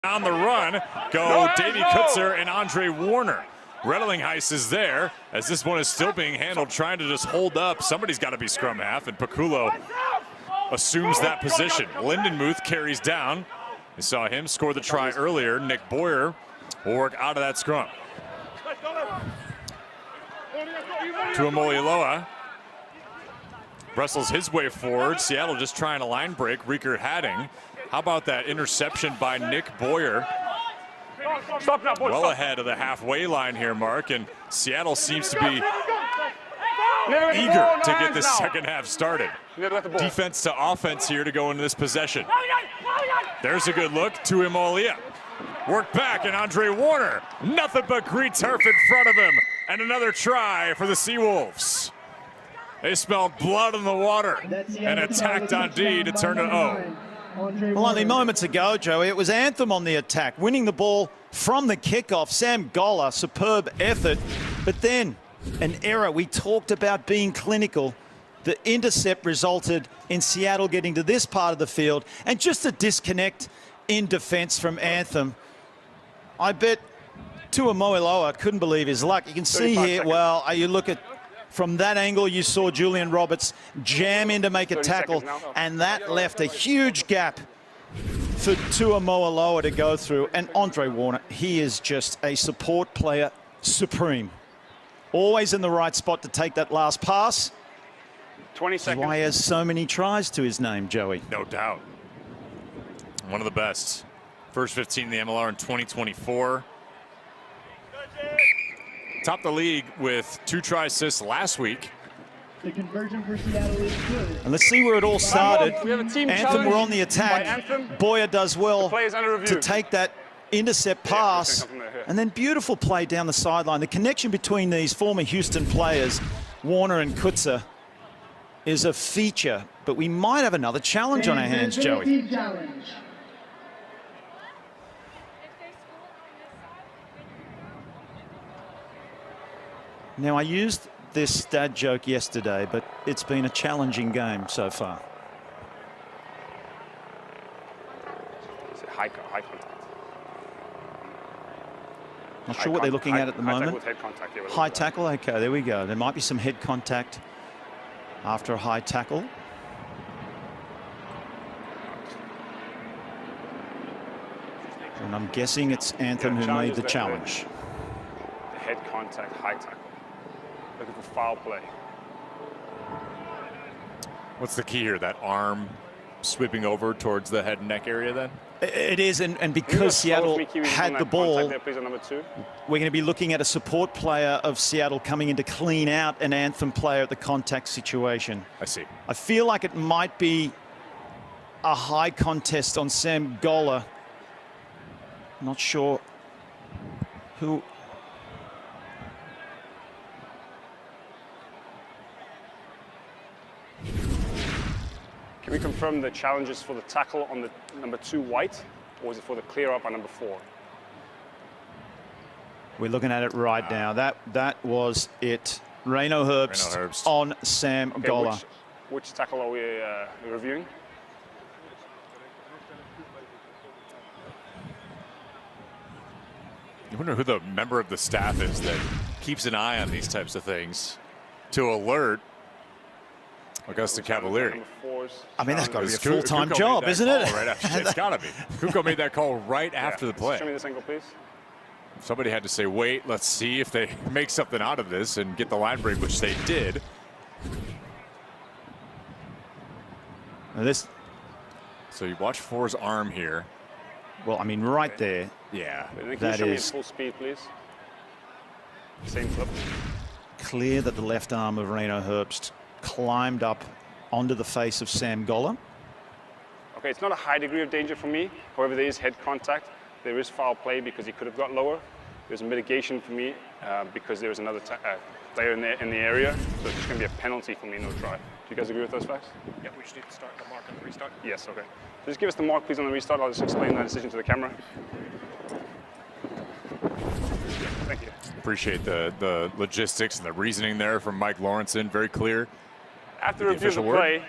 on the run go Davey Kutzer and Andre Warner. Rettlingheis is there as this one is still being handled, trying to just hold up. Somebody's got to be scrum half, and Paculo assumes that position. Lindenmuth carries down. We saw him score the try earlier. Nick Boyer will work out of that scrum. Tuamoliloa wrestles his way forward. Seattle just trying a line break. Rieker Hadding. How about that interception by Nick Boyer? Stop now, boys. Well ahead of the halfway line here, Mark, and Seattle seems to be eager to get this second half started. Defense to offense here to go into this possession. There's a good look to Imolia. Work back, and Andre Warner. Nothing but green turf in front of him. And another try for the Seawolves. They smell blood in the water and attacked on D to turn it 0. Well, only moments ago, Joey, it was Anthem on the attack, winning the ball from the kickoff. Sam Goller, superb effort. But then an error. We talked about being clinical. The intercept resulted in Seattle getting to this part of the field, and just a disconnect in defense from Anthem. I bet Tuamoliloa couldn't believe his luck. You can see here, well, you look at from that angle, you saw Julian Roberts jam in to make a tackle, and that left a huge gap for Tuamoliloa to go through. And Andre Warner, he is just a support player supreme. Always in the right spot to take that last pass. 20 seconds. Why he has so many tries to his name, Joey. No doubt. One of the best. First 15 in the MLR in 2024. Topped the league with 2 try assists last week. The conversion for Seattle is good. And let's see where it all started. We have a team Anthem were on the by attack. Anthem. Boyer does well Play is under review. to take that intercept pass. And then beautiful play down the sideline. The connection between these former Houston players, Warner and Kutzer, is a feature. But we might have another challenge on our hands, Joey. Challenge. Now, I used this dad joke yesterday, but it's been a challenging game so far. It's a high contact. Not sure what they're looking at the moment. With head contact, yeah, High tackle, okay, there we go. There might be some head contact after a high tackle. And I'm guessing it's Anthem who made the challenge. The head contact, high tackle. Looking for foul play. What's the key here? That arm sweeping over towards the head and neck area then? It is, and because Seattle had the ball, there, please, on number 2. we're going to be looking at a support player of Seattle coming in to clean out an Anthem player at the contact situation. I see. I feel like it might be a high contest on Sam Goller. Not sure who. Give we confirm the challenges for the tackle on the number 2 white, or is it for the clear up on number 4? We're looking at it right now. That was it. Reino Herbst on Sam Gola. Which tackle are we reviewing? I wonder who the member of the staff is that keeps an eye on these types of things to alert Augusta Cavalieri. I mean, that's got to be a full-time job, isn't it? Right after, it's got to be. Kuko made that call right after the play. Show me this angle, please. Somebody had to say, wait, let's see if they make something out of this and get the line break, which they did. So you watch Four's arm here. Well, I mean, right there. Yeah. That is full speed, please. Same flip. Clear that the left arm of Reino Herbst climbed up onto the face of Sam Gola. Okay, it's not a high degree of danger for me. However, there is head contact. There is foul play because he could have got lower. There's mitigation for me because there's another player in the area. So it's just going to be a penalty for me, no try. Do you guys agree with those facts? Yeah, we just need to start the mark on the restart. Yes, okay. So just give us the mark, please, on the restart. I'll just explain that decision to the camera. Thank you. Appreciate the logistics and the reasoning there from Mike Lawrenson. Very clear. After review of the play,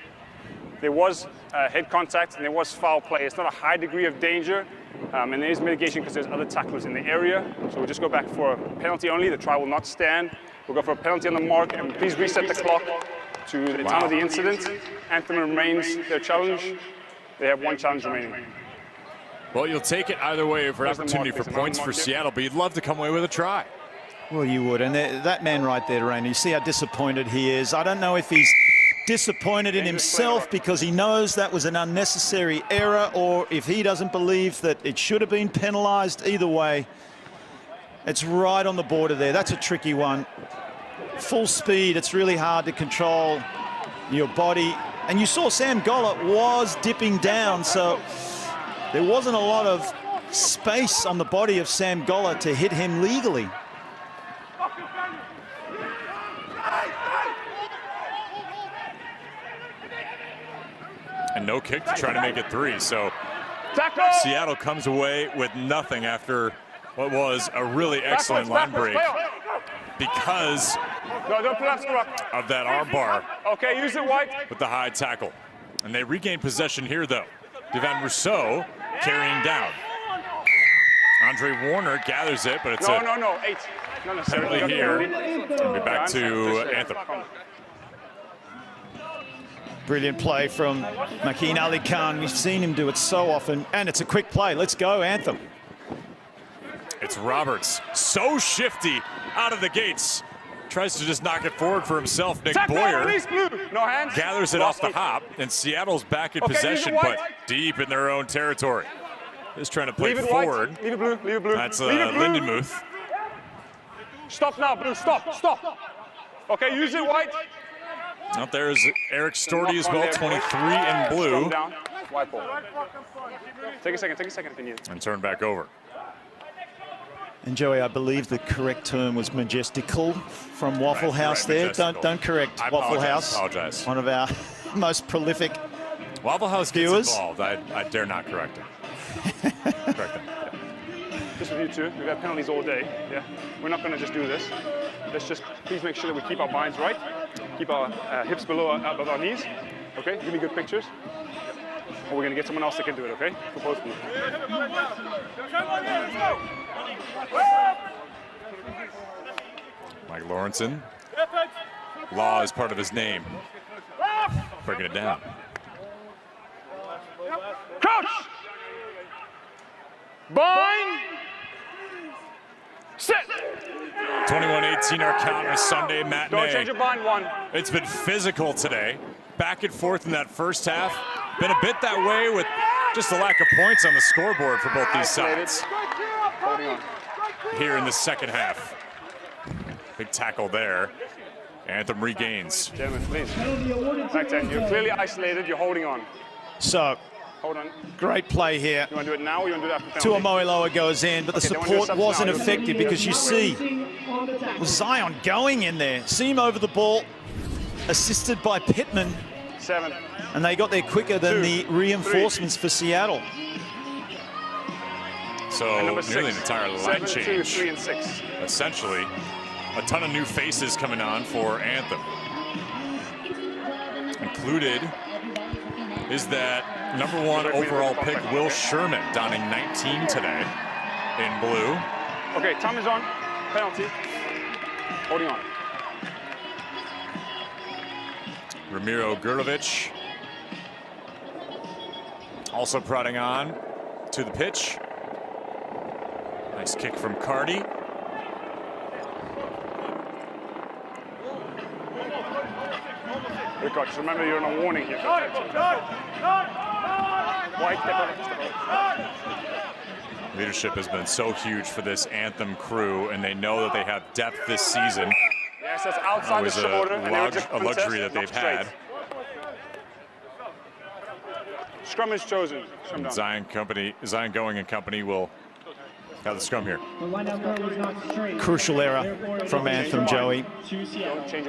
there was head contact and there was foul play. It's not a high degree of danger, and there is mitigation because there's other tacklers in the area. So we'll just go back for a penalty only. The try will not stand. We'll go for a penalty on the mark, and please reset the clock to the time of the incident. Anthem remains their challenge. They have 1 challenge remaining. Well, you'll take it either way for an opportunity for points for Seattle, but you'd love to come away with a try. Well, you would. And that man right there, Rain, you see how disappointed he is. I don't know if he's disappointed in himself because he knows that was an unnecessary error, or if he doesn't believe that it should have been penalized. Either way, it's right on the border there. That's a tricky one. Full speed, it's really hard to control your body. And you saw Sam Gola was dipping down, so there wasn't a lot of space on the body of Sam Gola to hit him legally. And no kick to try to make it 3. So Seattle comes away with nothing after what was a really excellent line break because of that arm bar. Okay, use it, White. With the high tackle. And they regain possession here, though. Devan Rousseau carrying down. Andre Warner gathers it, but it's no, 8. penalty here. It'll be back to Anthem. Brilliant play from Makeen Ali Khan. We've seen him do it so often, and it's a quick play. Let's go, Anthem. It's Roberts, so shifty out of the gates. Tries to just knock it forward for himself. Nick Boyer gathers it off the hop, and Seattle's back in possession, but deep in their own territory. Just trying to play forward. Leave it blue, leave it blue. That's Lindenmuth. Stop now, Blue, stop. Okay, use it, White. Out there is Eric Storty as well, 23 in blue. White ball. Take a second if you need it. And turn back over. And Joey, I believe the correct term was majestical from Waffle House there. Don't correct Waffle House. I apologize. One of our most prolific Waffle House viewers. Gets involved. I dare not correct him. Correct him. Just with you two, we've got penalties all day. Yeah, we're not going to just do this. Let's just please make sure that we keep our minds right, keep our hips above our knees. Okay, give me good pictures. Or we're going to get someone else that can do it. Okay, for both of you. Mike Lawrenson. Law is part of his name. Breaking it down. Crouch! Bind! Sit! 21-18 our count on a Sunday matinee. Don't change your bind, 1. It's been physical today. Back and forth in that first half. Been a bit that way with just the lack of points on the scoreboard for both these sides. Holding on. Here in the second half. Big tackle there. Anthem regains. Gentlemen, please. Back 10. You're clearly isolated. You're holding on. So, hold on. Great play here. You want to do it now or you want to do it after penalty? Tuamoiloa goes in, but the support wasn't effective because you see Zion going in there. See him over the ball, assisted by Pittman. 7. And they got there quicker than the reinforcements for Seattle. So nearly an entire line 7, 2, change. 3, and 6. Essentially, a ton of new faces coming on for Anthem. Included is that #1 overall pick, Will Sherman, donning 19 today in blue. Okay, time is on. Penalty. Holding on. Ramiro Gurdovic also prodding on to the pitch. Nice kick from Cardi. Good coach. Remember, you're on a warning here. White, step over. Leadership has been so huge for this Anthem crew, and they know that they have depth this season. Yes, that's outside the Always shoulder. a luxury that they've had. Scrum is chosen. Scrum down. Zion Going and company will have the scrum here. Crucial error from Anthem, Joey.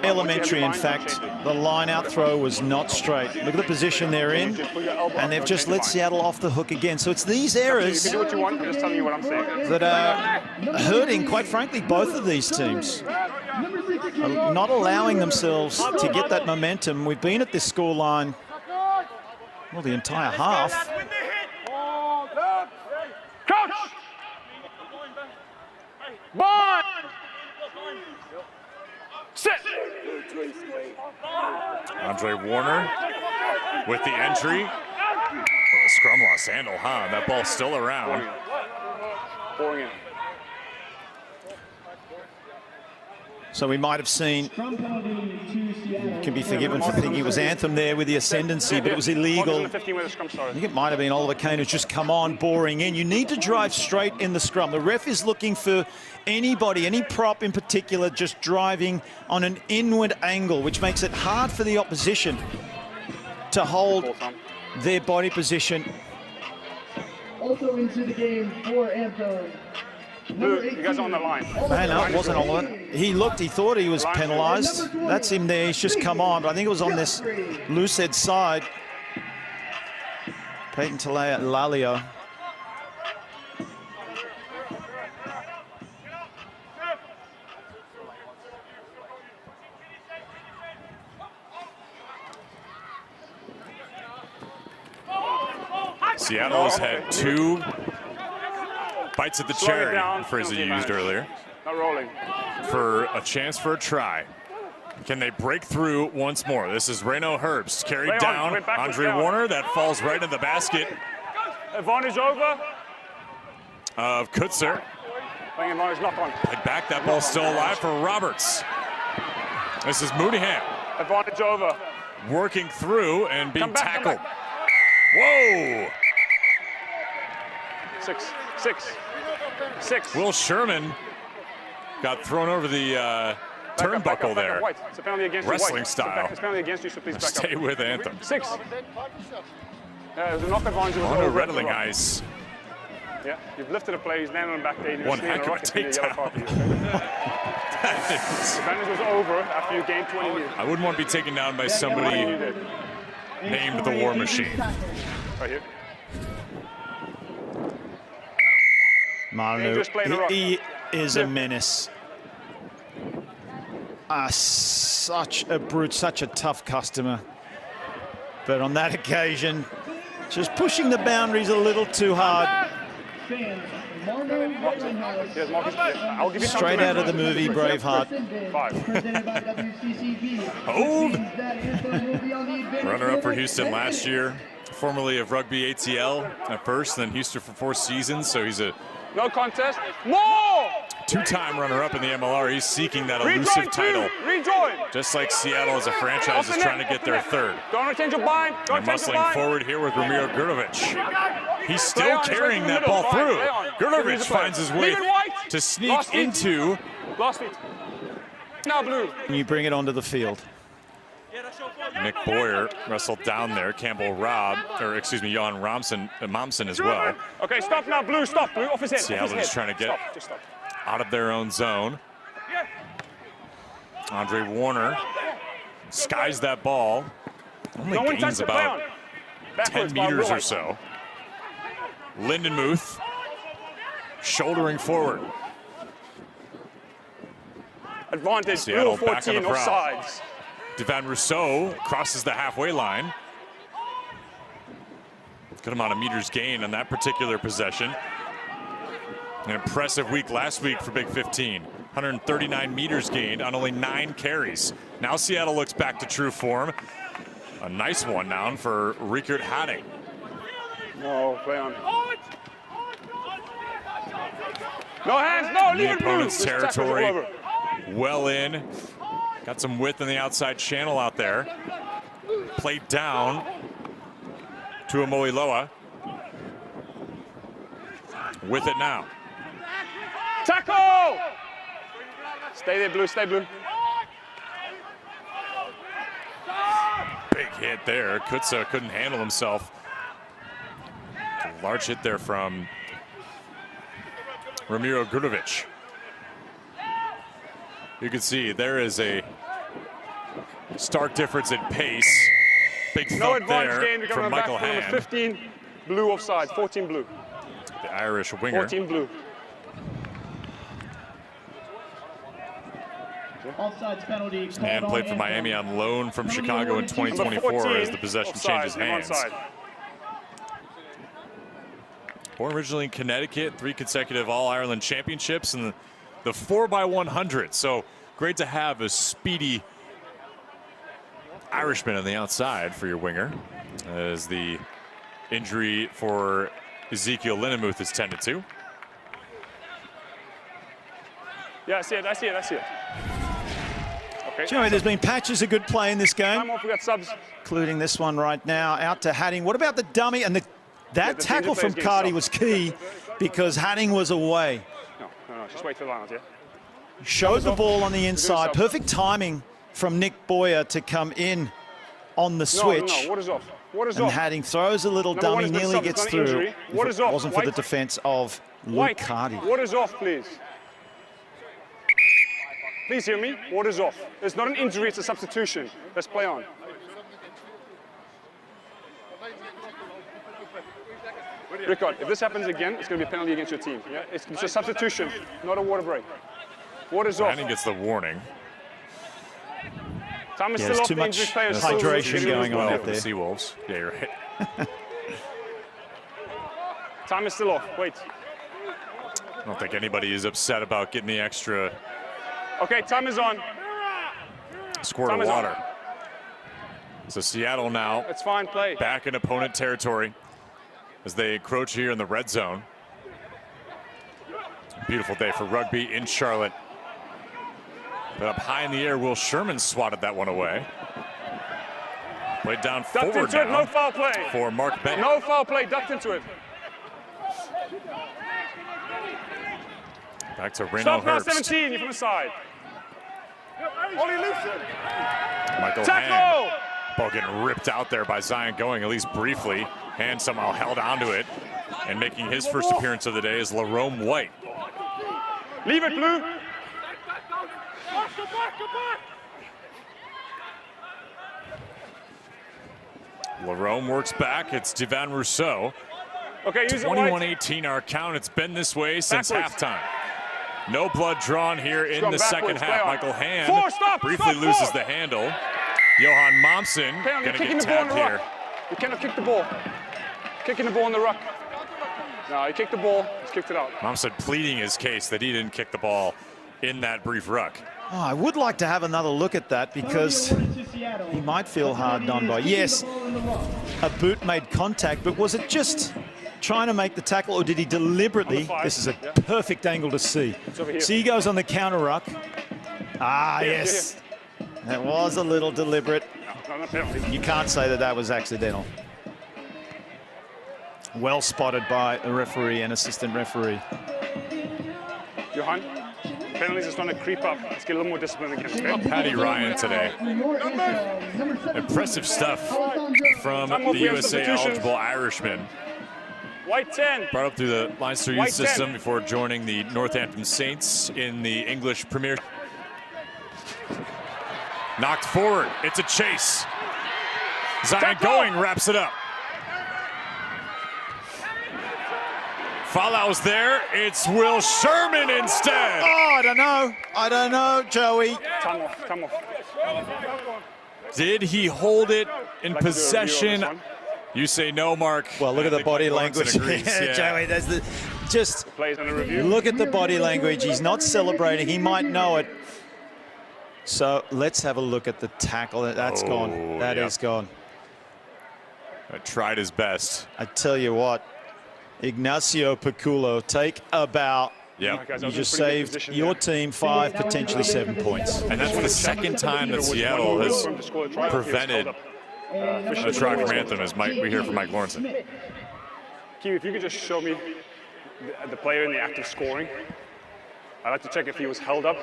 Elementary, in fact. The line-out throw was not straight. Look at the position they're in, and they've just let Seattle off the hook again. So it's these errors You can do what you want. I'm just telling you what I'm saying. that are hurting, quite frankly, both of these teams. Not allowing themselves to get that momentum. We've been at this scoreline, well, the entire half. Coach! Bond! Sit! Andre Warner with the entry. Well, the scrum lost handle, huh? That ball's still around. Pouring in. So we might have seen, can be forgiven for thinking it was Anthem there with the ascendancy, but it was illegal. I think it might have been Oliver Kane who's just come on, boring in. You need to drive straight in the scrum. The ref is looking for anybody, any prop in particular, just driving on an inward angle, which makes it hard for the opposition to hold their body position. Also into the game for Anthem. Blue, you guys are on the line. Man, no, it wasn't Oliver. He looked, he thought he was penalised. That's him there, he's just come on. But I think it was on this Lucid side. Peyton Lalio. Seattle has had 2 bites at the cherry, phrase that you used earlier, Not rolling. for a chance for a try. Can they break through once more? This is Reno Herbst carried down. Andre Warner, that falls right in the basket Advantage over. of Kutzer. Playing advantage, not on. Played back, that ball's still alive for Roberts. This is Mooneyham Advantage over. working through and being Come back, come tackled. back. Whoa! 6, 6, 6. Will Sherman got thrown over the turnbuckle there. White. It's a penalty against you, Wrestling White. style. It's a penalty against you, so please back Stay up. with Anthem. 6. Yeah, it was a knock advantage. It was On a over. rattling ice. Yeah, you've lifted a play, he's landed on back there. One heck of a takedown. Advantage was over after you gained 20 meters. I wouldn't want to be taken down by somebody You did. named the War Machine. Right here. Manu, he is a menace. Such a brute, such a tough customer. But on that occasion, just pushing the boundaries a little too hard. Here's Marcus. I'll give you Straight out of the movie Braveheart. 5. Hold! Runner-up for Houston last year. Formerly of Rugby ATL at first, then Houston for 4 seasons. So he's a No contest. More! 2-time runner-up in the MLR. He's seeking that elusive title. Rejoin! Just like Seattle as a franchise is trying to get their 3rd. Don't change your bind. Don't They're change your muscling bind. forward here with Ramiro Gurdovic. He's still on, carrying play that on, ball play through. on. Gurdovic finds his way Leave it white. to sneak Lost feet. into. Last feet. Now blue. You bring it onto the field. Nick Boyer wrestled down there. Campbell Jan Momsen as well. Okay, stop now, blue. Stop, blue. Off his head. Seattle off his just head. trying to get Stop. Just stop. out of their own zone. Andre Warner skies that ball. Only No one gains touch the play about on. 10 Backwards, meters or right. so. Lindenmuth shouldering forward. Advantage, Seattle blue back on 14, the prowl. offsides. Devan Rousseau crosses the halfway line. Good amount of meters gained on that particular possession. An impressive week last week for Big 15. 139 meters gained on only 9 carries. Now Seattle looks back to true form. A nice one down for Riekert Hadding. No, play on. No hands, no, In leave the it blue. opponent's This tackle's all territory. over. Well in. Got some width in the outside channel out there. Played down to Amoiloa. With it now. Tackle! Stay there, blue, stay blue. Big hit there. Kutsa couldn't handle himself. A large hit there from Ramiro Grudovic. You can see there is a stark difference in pace. Big No thump advantage there game to from come back Michael from number Hand, 15, blue offside, 14 blue. the Irish winger. 14 blue. Offsides penalty. And called played on for Miami Anthem. on loan from Chicago in Number 2024 14, as the possession offside, changes hands. onside. Born originally in Connecticut, 3 consecutive All-Ireland championships and the 4x100. So great to have a speedy Irishman on the outside for your winger, as the injury for Ezekiel Lindenmuth is tended to. Yeah, I see it, I see it, I see it. Okay. Joey, there's been patches of good play in this game, Time off, we got subs. including this one right now. Out to Hadding. What about the dummy? And that the tackle players from getting Cardi stopped. was key because Hadding was away. No, just wait for the line out, yeah? Showed the ball on the inside. off. Perfect timing from Nick Boyer to come in on the switch. No, what is off? What is And off? Hadding throws a little Number one dummy, has been nearly subbed, gets it's not an through. injury. If What it is off? wasn't for the White? defense of Luke White, Cardi. what is off, please? Please hear me. What is off? It's not an injury, it's a substitution. Let's play on. Rickard, if this happens again, it's going to be a penalty against your team. Yeah? It's a substitution, not a water break. What is off? Hadding gets the warning. Time is Yeah, still there's off. too The injury much player is still hydration getting going on well. out For the there. Seawolves. Yeah, you're right. Time is still off. Wait. I don't think anybody is upset about getting the extra Okay, time is on. squirt Time of is on. water. So Seattle now It's fine. Play. back in opponent territory as they encroach here in the red zone. Beautiful day for rugby in Charlotte. But up high in the air, Will Sherman swatted that one away. Played down Ducked forward into it. No now foul play. for Mark Bennett. No foul play. Ducked into it. Back to Reno Stop now. Herbst. 17. You're from the side. Only loosen. Michael Hand. Tackle. Ball getting ripped out there by Zion Going, at least briefly. Hand somehow held onto it. And making his first appearance of the day is Lerome White. Leave it, blue. Lerome works back. It's Devan Rousseau. Okay, use it, White. 21-18 our count. It's been this way since Backwards. halftime. No blood drawn here in Going the second backwards, half. play on. Michael Hand Four, stop, briefly stop, loses four. the handle. Johan Momsen Pam, you're gonna kicking get the ball in tapped the here. ruck. You cannot kick the ball. Kicking the ball in the ruck. No, he kicked the ball. He's kicked it out. Momsen pleading his case that he didn't kick the ball in that brief ruck. Oh, I would like to have another look at that because he might feel hard done by. Yes, a boot made contact, but was it just trying to make the tackle, or did he deliberately? Number 5, This is a yeah. perfect angle to see. over here. See, he goes on the counter ruck. Ah, Here, yes. That was a little deliberate. No, not penalty. You can't say that that was accidental. Well spotted by the referee and assistant referee. Johan, penalties is trying to creep up. Let's get a little more discipline again, okay? Paddy Ryan today. Impressive stuff from Time off, the we have USA substitutions. eligible Irishman. White 10. Brought up through the Leinster White youth system 10. before joining the Northampton Saints in the English Premier. Knocked forward. It's a chase. Zion Going wraps it up. Follows there. It's Will Sherman instead. Oh, I don't know. I don't know, Joey. Time off, time off. Did he hold it in possession? You say no, Mark. Well, look at the body language. Yeah. Joey, there's the just Plays under review. look at the body language. He's not celebrating. He might know it. So let's have a look at the tackle. That's gone. That is gone. I tried his best. I tell you what, Ignacio Piculo, take a bow. Yeah. You just saved your team 5, potentially 7 points. And that's the second time that Seattle has prevented a try from Anthem, as we hear from Mike Lawrenson. Keith, if you could just show me the player in the act of scoring. I'd like to check if he was held up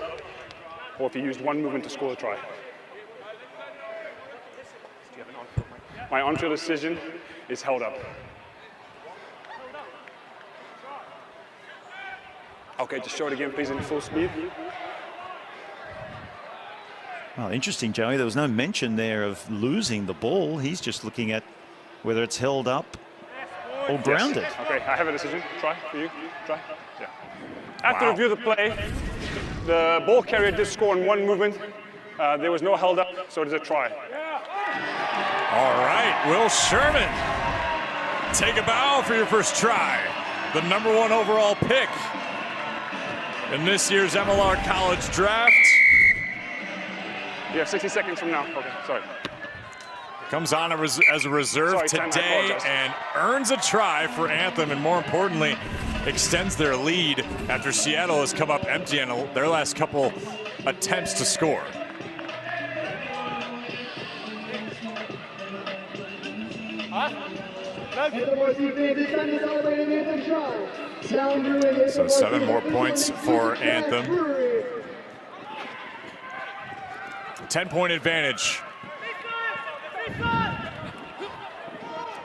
or if he used one movement to score the try. My on-field decision is held up. Okay, just show it again, please, in full speed. Well, interesting, Joey. There was no mention there of losing the ball. He's just looking at whether it's held up or grounded. Yes. Okay, I have a decision. Try for you. Try. Yeah. After review of the play, the ball carrier did score in one movement. There was no held up, so it is a try. All right, Will Sherman. Take a bow for your first try. The #1 overall pick in this year's MLR college draft. You have 60 seconds from now. Okay, sorry. Comes on as a reserve today and earns a try for Anthem, and more importantly, extends their lead after Seattle has come up empty on their last couple attempts to score. So 7 more points for Anthem. 10-point advantage.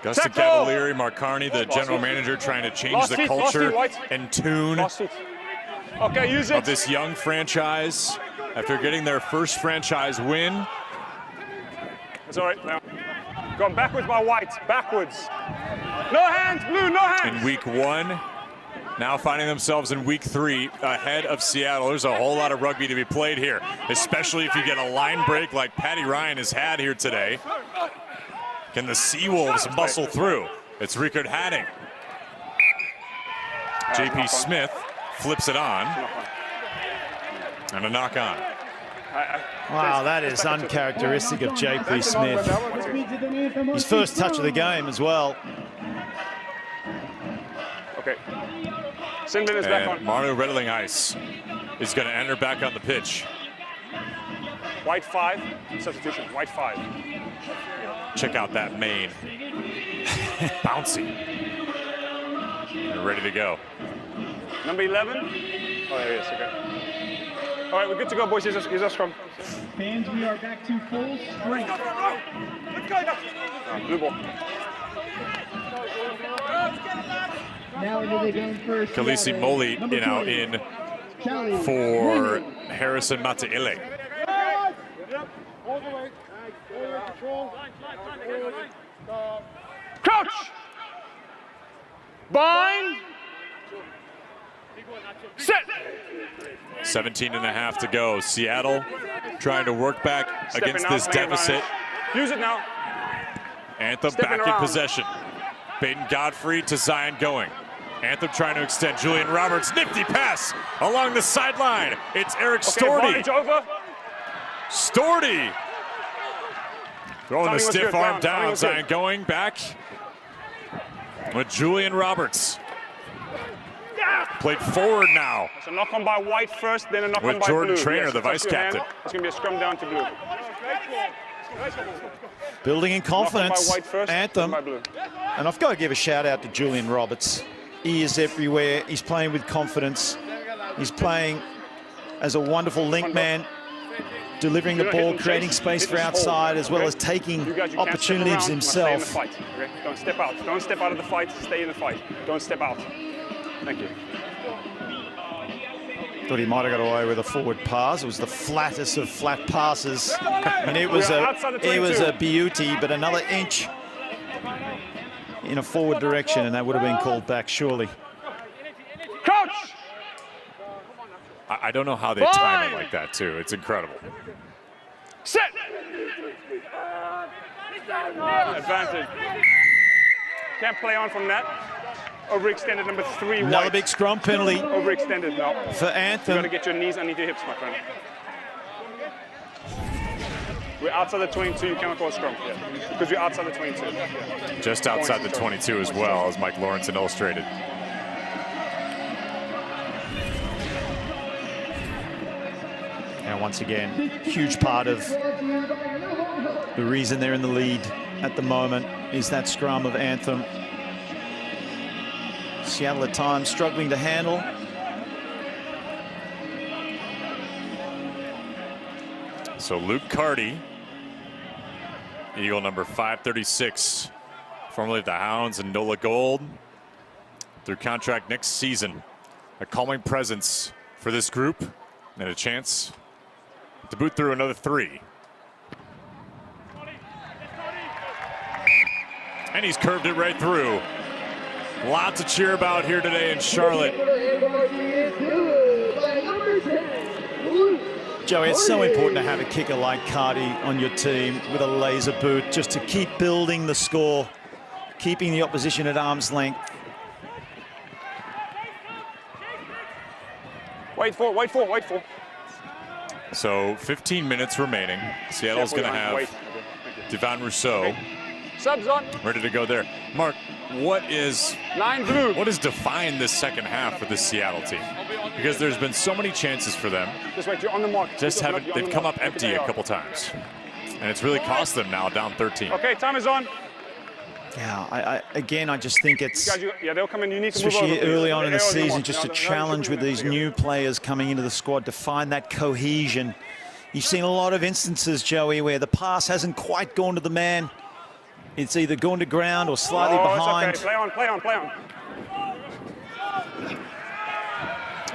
Augusta Cavalieri, Mark Carney, the general manager, trying to change the culture and tune of this young franchise after getting their first franchise win. It's all right now. Going backwards by White, backwards. No hands, Blue, no hands. In week 1, now finding themselves in week 3 ahead of Seattle. There's a whole lot of rugby to be played here, especially if you get a line break like Patty Ryan has had here today. Can the Seawolves muscle through? It's Rickard Hadding. JP Smith flips it on. And a knock on. Wow, that is uncharacteristic of JP Smith. His first touch of the game as well. Okay. Sindin is back on. Manu Redling Ice is going to enter back on the pitch. White 5, substitution, White 5. Check out that mane. Bouncy. They're ready to go. Number 11. Oh, yes, okay. All right, we're good to go, boys. Here's our scrum. Fans, we are back to full strength. Blue ball. Now into the game first. Khaleesi Moli in for Harrison Mataile. Crouch! Bind! Sit! 17.5 to go. Seattle trying to work back against this deficit. Use it now. Anthem back in possession. Peyton Godfrey to Zion Going. Anthem trying to extend. Julian Roberts, nifty pass along the sideline. It's Eric Storty. Over. Storty throwing the stiff arm down. Zion Going back with Julian Roberts. Played forward now. So knock on by White first, then a knock on by with Jordan Blue. Trainer, Yes, the vice captain. It's going to be a scrum down to Blue. Building in confidence, By White first, Anthem. by Blue. And I've got to give a shout out to Julian Roberts. He is everywhere. He's playing with confidence. He's playing as a wonderful link man, delivering the ball, creating space for outside, as well as taking opportunities himself. Stay in the fight, okay? Don't step out. Don't step out of the fight. Stay in the fight. Don't step out. Thank you. Thought he might have got away with a forward pass. It was the flattest of flat passes. And it was a beauty, but another inch in a forward direction, and that would have been called back, surely. Coach! I don't know how they time it like that, too. It's incredible. Sit! Advantage. Can't play on from that. Overextended, number 3. Another white. big scrum penalty. Overextended, no. For Anthem. You got to get your knees underneath your hips, my friend. We're outside the 22, you cannot call a scrum. Yeah. Because we're outside the 22. Just outside the 22 as well, as Mike Lawrenson illustrated. And once again, huge part of the reason they're in the lead at the moment is that scrum of Anthem. Seattle at times struggling to handle. So Luke Carty, Eagle number 536, formerly the Hounds and NOLA Gold, through contract next season. A calming presence for this group and a chance to boot through another 3. And he's curved it right through. Lots to cheer about here today in Charlotte. Joey, it's so important to have a kicker like Carty on your team with a laser boot, just to keep building the score, keeping the opposition at arm's length. Wait for. So 15 minutes remaining. Seattle's going to have Devon Rousseau Subs on. ready to go there. Mark, what is 9 blue. what has defined this second half for this Seattle team? Because there's been so many chances for them. Just wait, you're on the mark. Just haven't, they've come up empty a couple times. And it's really cost them now, down 13. Okay, time is on. Yeah, I just think it's, Guys, yeah, they'll come in. You need to move especially over. early on in the Arrows on season, mark. just a No, challenge with these new players coming into the squad to find that cohesion. You've seen a lot of instances, Joey, where the pass hasn't quite gone to the man. It's either gone to ground or slightly behind. It's okay. Play on.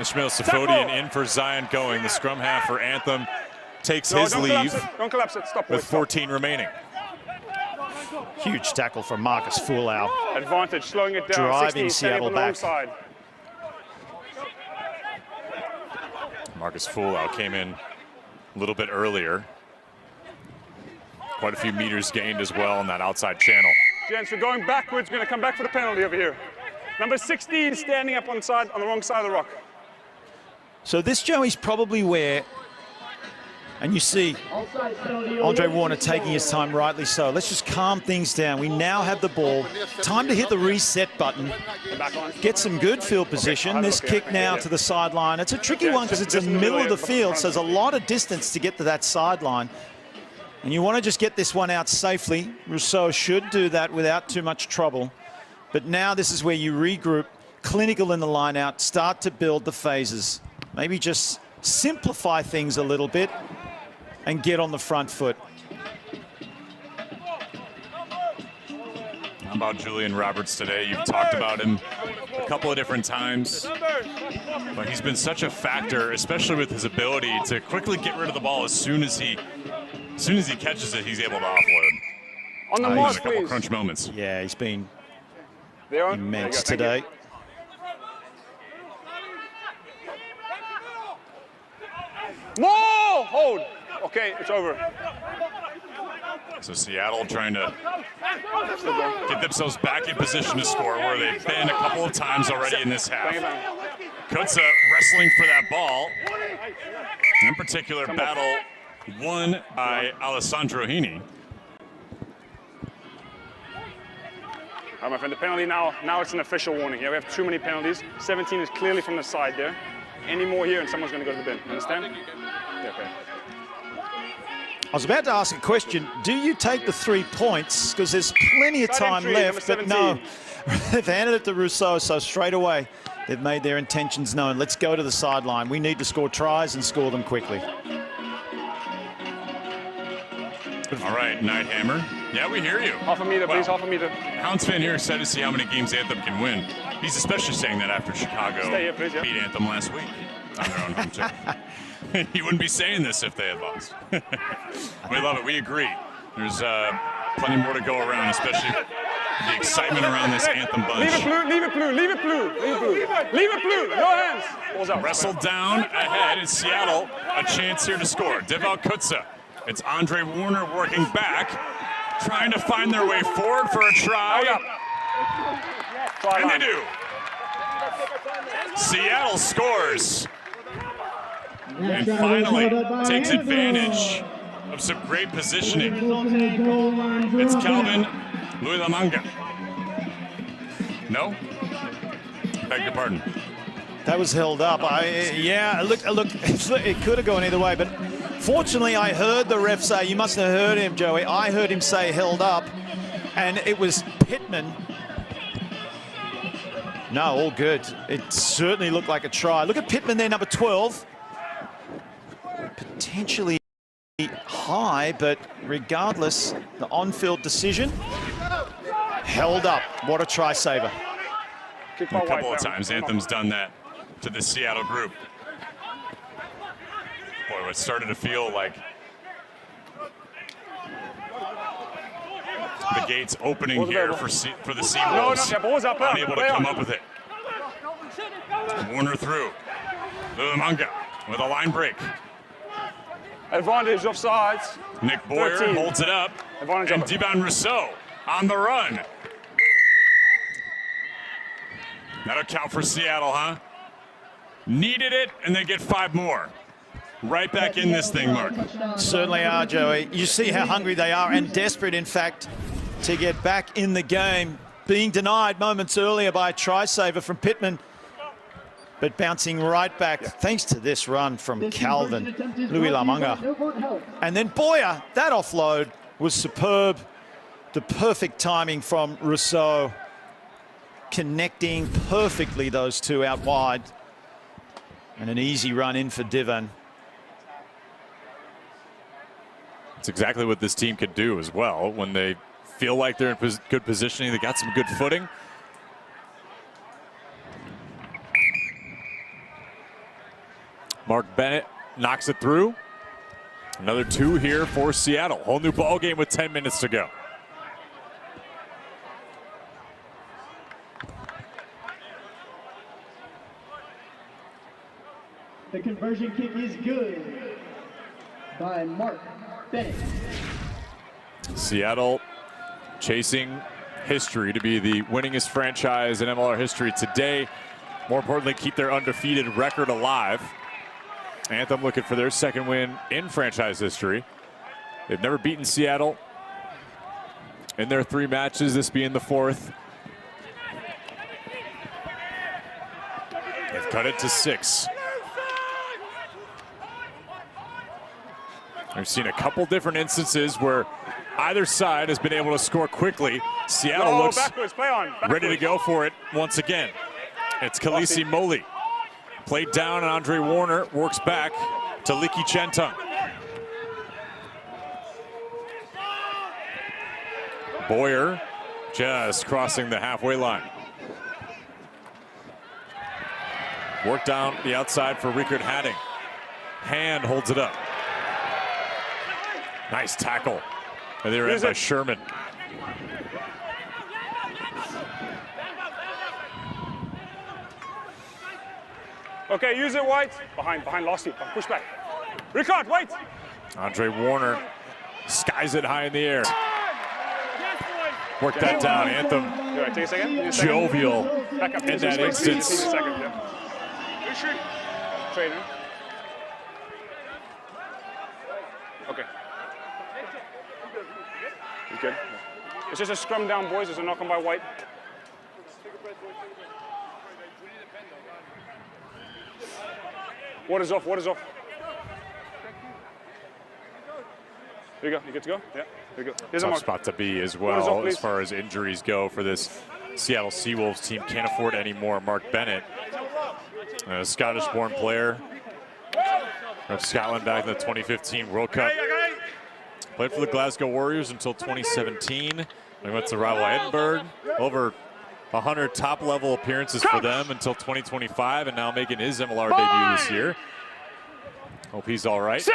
Ishmael Safodian in for Zion going. The scrum half for Anthem takes his leave Don't collapse it. Stop. with 14 remaining. Huge tackle from Marcus Fulau. Advantage, slowing it down. Driving 16, Seattle on the wrong back. side. Marcus Fulau came in a little bit earlier. Quite a few meters gained as well in that outside channel. Gents, we're going backwards. We're going to come back for the penalty over here. Number 16 standing up on the wrong side of the rock. So this, Joey's probably where, and you see Andre Warner taking his time, rightly so. Let's just calm things down. We now have the ball. Time to hit the reset button. Get some good field position. This kick now to the sideline. It's a tricky one because it's in the middle of the field, so there's a lot of distance to get to that sideline. And you want to just get this one out safely. Rousseau should do that without too much trouble. But now this is where you regroup, clinical in the line out, start to build the phases. Maybe just simplify things a little bit and get on the front foot. How about Julian Roberts today? You've talked about him a couple of different times. But he's been such a factor, especially with his ability to quickly get rid of the ball as soon as he catches it, he's able to offload. On the He's mark, had a couple please. crunch moments. Yeah, he's been There on. immense There you go, today. More! Hold. Okay, it's over. So Seattle trying to get themselves back in position to score, where they've been a couple of times already in this half. Bang it back. Kutza wrestling for that ball. In particular, battle won by Alessandro Heaney. All right, my friend, the penalty now it's an official warning. Yeah, we have too many penalties. 17 is clearly from the side there. Any more here and someone's going to go to the bin. Understand? Yeah, okay. I was about to ask a question. Do you take the 3 points? Because there's plenty of Side time entry, left, number but no. 17. They've handed it to Rousseau, so straight away they've made their intentions known. Let's go to the sideline. We need to score tries and score them quickly. All right, Nighthammer. Yeah, we hear you. Half a meter, please, half a meter. Hounds fan here excited to see how many games Anthem can win. He's especially saying that after Chicago Stay here, please, yeah. beat Anthem last week. on their own home turf. You wouldn't be saying this if they had lost. We love it. We agree. There's plenty more to go around, especially the excitement around this Anthem bunch. Leave it blue, leave it blue, leave it blue, leave it blue. Leave it blue, no hands. Balls out. Wrestled down ahead in Seattle. A chance here to score. Deval Kutsa. It's Andre Warner working back, trying to find their way forward for a try. And they do. Seattle scores. And finally takes advantage of some great positioning. It's Calvin Luilamanga. No? Beg your pardon. That was held up. Yeah, look, it could have gone either way, but fortunately I heard the ref say, you must have heard him, Joey. I heard him say held up, and it was Pittman. No, all good. It certainly looked like a try. Look at Pittman there, number 12. Potentially high, but regardless, the on-field decision held up. What a try saver. A couple of times Anthem's done that to the Seattle group. Boy, it started to feel like the gates opening here for the Seawolves. Unable to come up with it. Warner through. Luamanga with a line break. Advantage offsides. Nick Boyer 13. Holds it up. Advantage and Divan Rousseau on the run. That'll count for Seattle, huh? Needed it, and they get 5 more. Right back in this thing, Mark. Certainly are, Joey. You see how hungry they are, and desperate, in fact, to get back in the game. Being denied moments earlier by a try saver from Pittman, but bouncing right back thanks to this run from Calvin Luilamanga. And then Boyer, that offload was superb. The perfect timing from Rousseau, connecting perfectly those two out wide. And an easy run in for Divan. It's exactly what this team can do as well. When they feel like they're in good positioning, they got some good footing. Mark Bennett knocks it through. Another 2 here for Seattle. Whole new ball game with 10 minutes to go. The conversion kick is good by Mark Bennett. Seattle chasing history to be the winningest franchise in MLR history today. More importantly, keep their undefeated record alive. Anthem looking for their 2nd win in franchise history. They've never beaten Seattle in their 3 matches, this being the 4th. They've cut it to 6. We've seen a couple different instances where either side has been able to score quickly. Seattle looks ready to go for it once again. It's Khaleesi Moli. Played down, and Andre Warner works back to Liki Chentung. Boyer just crossing the halfway line. Work down the outside for Rickard Hadding. Hand holds it up. Nice tackle. And they're in by Sherman. Okay, use it, White. Behind, Losty. Push back. Rickard, wait. Andre Warner skies it high in the air. Work that down. Anthem take a second. jovial in that instance. Trainer. Okay. You good? It's just a scrum down, boys. It's a knock on by White. Water's off, water's off. Here you go, you good to go? Yeah, here you go. Here's a Tough mark. spot to be as well as far as injuries go for this Seattle Seawolves team. Can't afford any more. Mark Bennett, a Scottish-born player of Scotland back in the 2015 World Cup. Played for the Glasgow Warriors until 2017. He went to rival Edinburgh. Over 100 top-level appearances for them until 2025, and now making his MLR debut this year. Hope he's all right.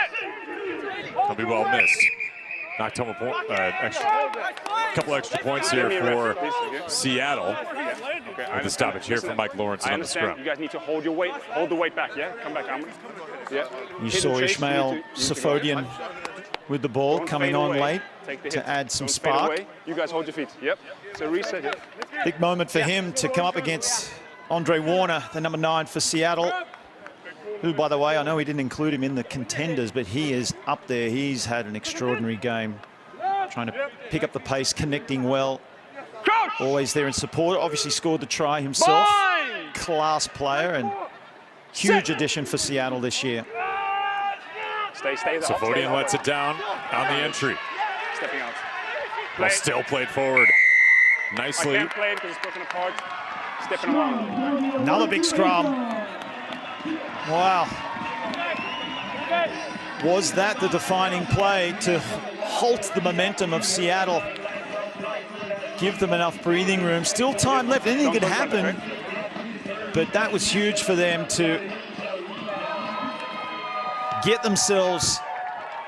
He'll be well missed. Knocked home a couple extra points here for Seattle. With the stoppage here from Mike Lawrence on the scrum. You guys need to hold your weight. Hold the weight back, yeah? Come back, Amr. Yeah. You saw Ishmael Safodian with the ball coming on late to add some spark. You guys hold your feet. Yep. So reset it. Big moment for him to come up against Andre Warner, the number 9 for Seattle, who, by the way, I know he didn't include him in the contenders, but he is up there. He's had an extraordinary game, trying to pick up the pace, connecting well. Always there in support. Obviously scored the try himself. Class player and huge addition for Seattle this year. Stay. Safodian lets it down on the entry. Stepping out. Well, still played forward nicely. I can't play it because it's broken apart. Stepping along. Another big scrum. Wow. Was that the defining play to halt the momentum of Seattle? Give them enough breathing room. Still time left. Anything could happen. But that was huge for them to get themselves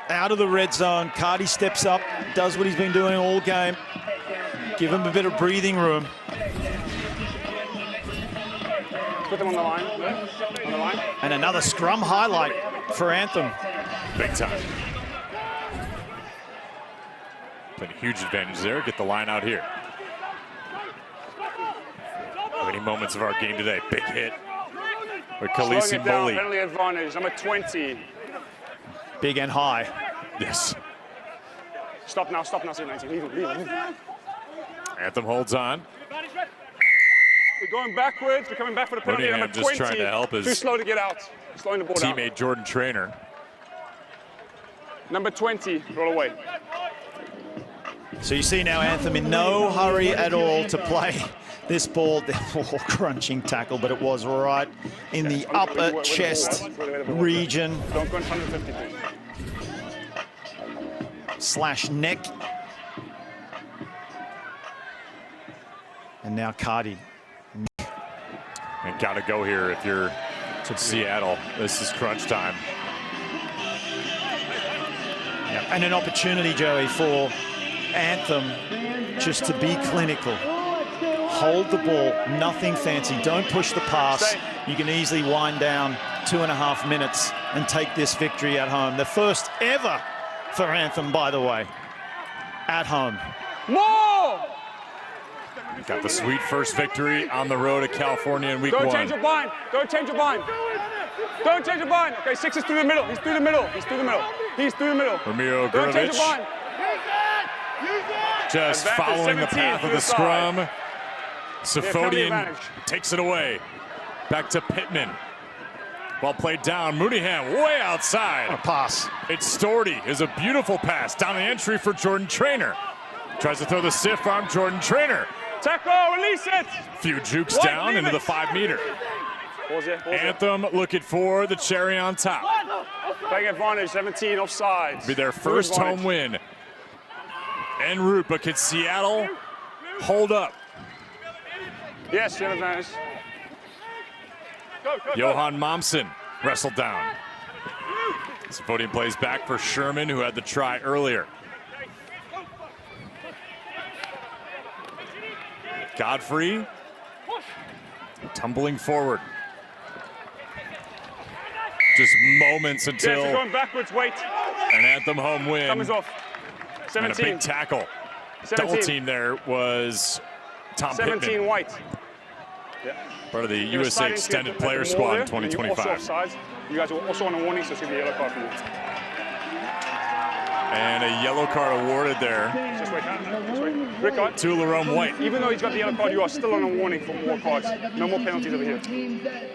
out of the red zone. Cardi steps up, does what he's been doing all game. Give him a bit of breathing room. Put them on the line. On the line. And another scrum highlight for Anthem. Big time. Played a huge advantage there. Get the line out here. Many moments of our game today. Big hit with Khaleesi Bully. Penalty advantage, number 20. Big and high. Yes. Stop now, 19. Leave him. Anthem holds on. We're going backwards. We're coming back for the penalty. Mooneyham Number just 20. trying to help his Too slow to get out. Slowing the ball down. teammate Jordan Trainer. Number 20, roll away. So you see now Anthem in no hurry at all to play this ball. Crunching tackle, but it was right in the upper chest region. Don't go in front of the 50, please. Slash neck. And now Cardi. And gotta go here if you're to Seattle. This is crunch time. Yep. And an opportunity, Joey, for Anthem just to be clinical. Hold the ball, nothing fancy. Don't push the pass. You can easily wind down 2.5 minutes and take this victory at home. The first ever for Anthem, by the way, at home. More! Got the sweet first victory on the road at California in week 1. Don't change your bind. Don't change your bind. Don't change your bind. Okay, 6 is through the middle. He's through the middle. He's through the middle. He's through the middle. Ramiro Don't change your Grunovich bind. just Advantage following the 17 path to of the the scrum. penalty Safodian advantage. takes it away. Back to Pittman. Well played down. Mooneyham way outside. A pass. It's Storty. Is a beautiful pass down the entry for Jordan Trainer. Tries to throw the stiff arm. Jordan Trainer. Tackle, release it. Few jukes What? down Leave into it. the 5 meter. Pause it. Anthem looking for the cherry on top. Playing advantage, 17 offside. Be their first home win. En route, but can Seattle hold up? Yes, you have advantage. Johan Momsen wrestled down. Safodian plays back for Sherman, who had the try earlier. Godfrey tumbling forward. Just moments Yes, until you're going backwards, wait. an Anthem home win. Thumb is off. And a 17. big tackle. 17. Double team there was Tom 17 Pittman, white. Yeah. part of the You're USA sliding Extended to Player the Squad in wall there, and you're also 2025. offsides. You guys are also on a warning, so it's going to be a yellow card for you. And a yellow card awarded there Just wait, just wait. Red card. to Lerome White. Even though he's got the yellow card, you are still on a warning for more cards. No more penalties over here.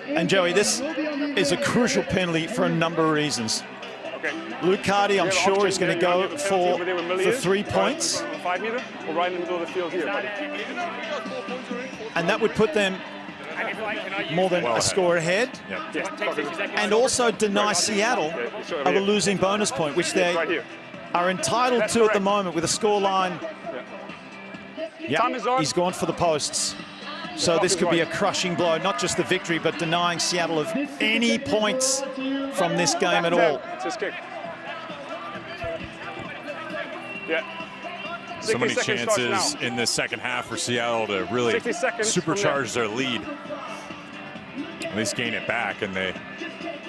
And Joey, this is a crucial penalty for a number of reasons. Okay. Luke Cardi, I'm You have sure, options is going to there. You go have a penalty over there where Millie for is, 3 right points. on the 5 meter, or right in the middle of the field here, buddy. And that would put them more than Well a ahead. score ahead. Yep. Yes, And also deny Seattle of a losing bonus point, which they right here. are entitled That's to at the correct. moment with a score line. Time is on. He's gone for the posts. So this could be a crushing blow, not just the victory, but denying Seattle of any points from this game at all. It's his kick. Yeah. So many chances in the second half for Seattle to really supercharge their lead. At least gain it back, and they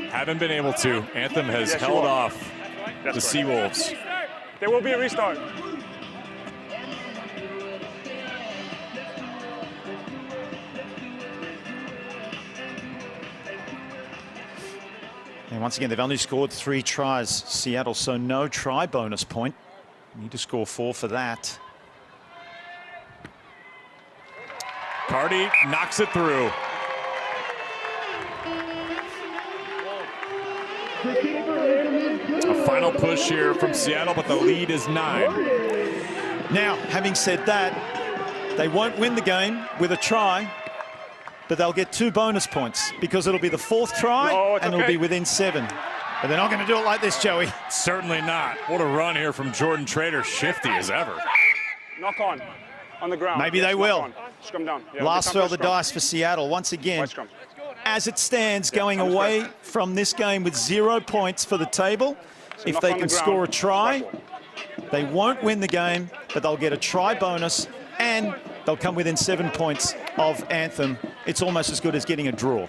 haven't been able to. Anthem has held off the Seawolves. There will be a restart. And once again, they've only scored 3 tries, Seattle, so no try bonus point. Need to score 4 for that. Cardi knocks it through. A final push here from Seattle, but the lead is 9. Now, having said that, they won't win the game with a try, but they'll get 2 bonus points because it'll be the 4th try and it'll be within 7. But they're not going to do it like this, Joey. Certainly not. What a run here from Jordan Trader, shifty as ever. Knock on the ground. Maybe they will. Scrum down. Yeah, last throw of the dice for Seattle. Once again, as it stands, going away from this game with 0 points for the table. If they can score a try, they won't win the game, but they'll get a try bonus and they'll come within 7 points of Anthem. It's almost as good as getting a draw.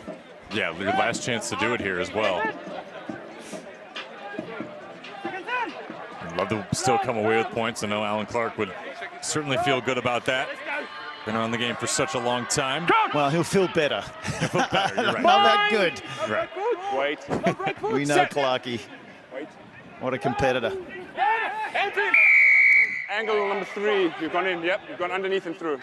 Yeah, your last chance to do it here as well. I'd love to still come away with points. I know Alan Clark would certainly feel good about that. Been around the game for such a long time. Well, he'll feel better. He'll feel better, you're right. Not that good. Right. Wait. We know Clarky. What a competitor. Angle number 3. You've gone in. Yep, you've gone underneath and through.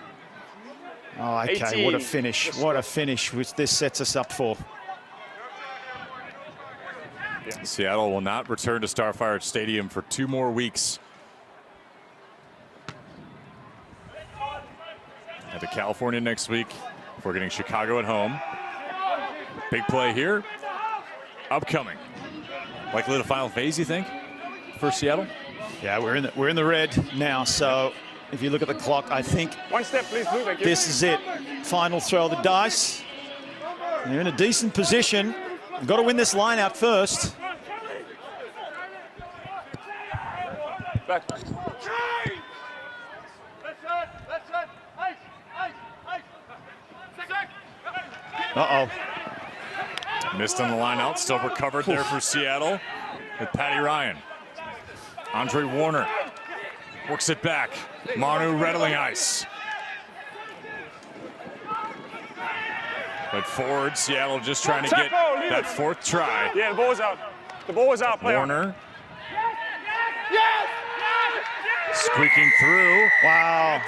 Oh, okay. 18. What a finish. What a finish, which this sets us up for. Yeah. Seattle will not return to Starfire Stadium for 2 more weeks. Head to California next week before getting Chicago at home. Big play here. Upcoming. Likely the final phase, you think, for Seattle? Yeah, we're in the red now. So if you look at the clock, I think 1 step, please, Blue. Thank you. this is it. Final throw of the dice. They're in a decent position. You've got to win this line out first. Back. Uh-oh. Missed on the line out. Still recovered there for Seattle with Patty Ryan. Andre Warner works it back. Manu rattling ice. But forward, Seattle just trying to get that 4th try. Yeah, the ball was out. The ball was out. Play Warner. Squeaking through. Wow.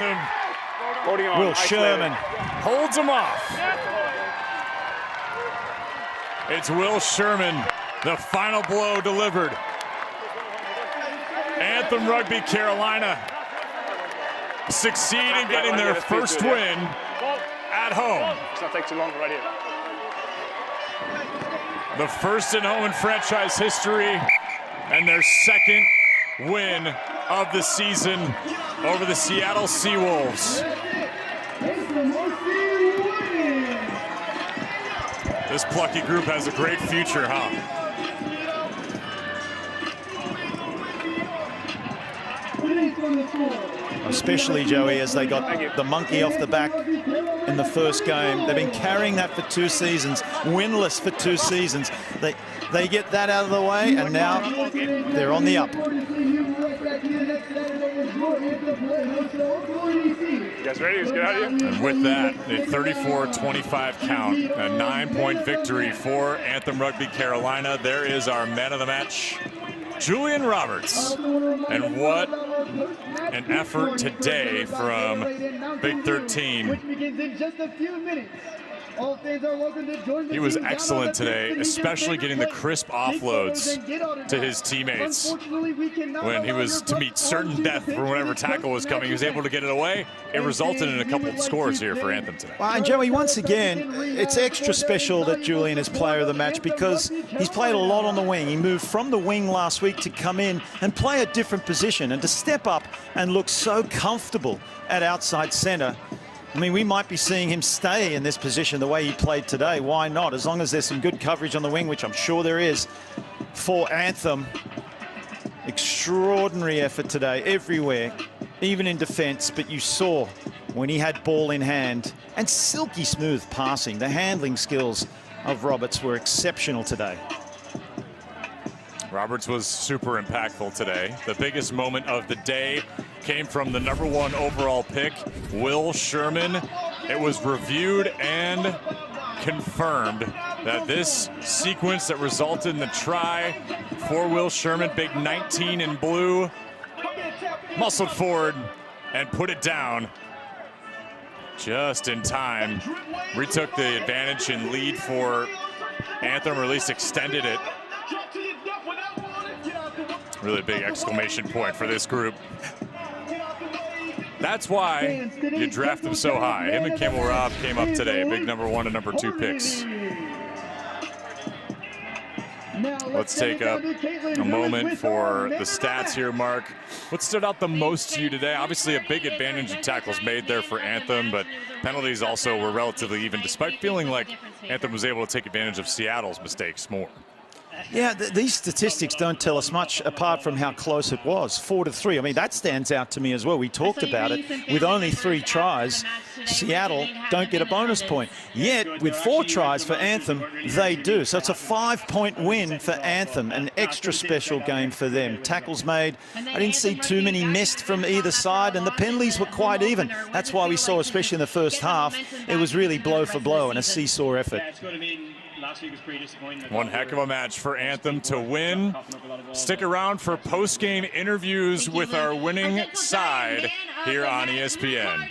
Holding on. Will Sherman Holds him off. It's Will Sherman. The final blow delivered. Anthem Rugby Carolina succeed in getting their first win at home. It's not take too long right here. The first in home in franchise history and their 2nd win of the season over the Seattle Seawolves. This plucky group has a great future, huh? Especially, Joey, as they got the monkey off the back in the first game. They've been carrying that for 2 seasons, winless for 2 seasons. They get that out of the way, and now they're on the up. You guys ready? Let's get out of here. And with that, a 34-25 count, a 9-point victory for Anthem Rugby Carolina. There is our man of the match, Julian Roberts. And what an effort today from Big 13. Which begins in just a few minutes. All fans are welcome to join the He was team. excellent today, especially getting the crisp offloads to his teammates. When he was to meet certain death for whatever tackle was coming, he was able to get it away. It resulted in a couple of scores here for Anthem today. Well, and Joey, once again, it's extra special that Julian is player of the match because he's played a lot on the wing. He moved from the wing last week to come in and play a different position and to step up and look so comfortable at outside center. I mean, we might be seeing him stay in this position the way he played today. Why not? As long as there's some good coverage on the wing, which I'm sure there is for Anthem. Extraordinary effort today, everywhere, even in defence. But you saw when he had ball in hand and silky smooth passing, the handling skills of Roberts were exceptional today. Roberts was super impactful today. The biggest moment of the day came from the #1 overall pick, Will Sherman. It was reviewed and confirmed that this sequence that resulted in the try for Will Sherman, big 19 in blue, muscled forward and put it down just in time. Retook the advantage and lead for Anthem, or at least extended it. Really big exclamation point for this group. That's why you draft them so high. Him and Campbell Robb came up today, big #1 and #2 picks. Let's take a moment for the stats here, Mark. What stood out the most to you today? Obviously a big advantage of tackles made there for Anthem, but penalties also were relatively even, despite feeling like Anthem was able to take advantage of Seattle's mistakes more. Yeah, these statistics don't tell us much apart from how close it was, 4-3. I mean, that stands out to me as well. We talked about it. With only 3 tries, Seattle don't get a bonus point. Yet, with 4 tries for Anthem, they do. So it's a 5-point win for Anthem, an extra special game for them. Tackles made. I didn't see too many missed from either side, and the penalties were quite even. That's why we saw, especially in the first half, it was really blow for blow and a seesaw effort. One heck of a match for Anthem to win. Stick around for post-game interviews with our winning side here on ESPN.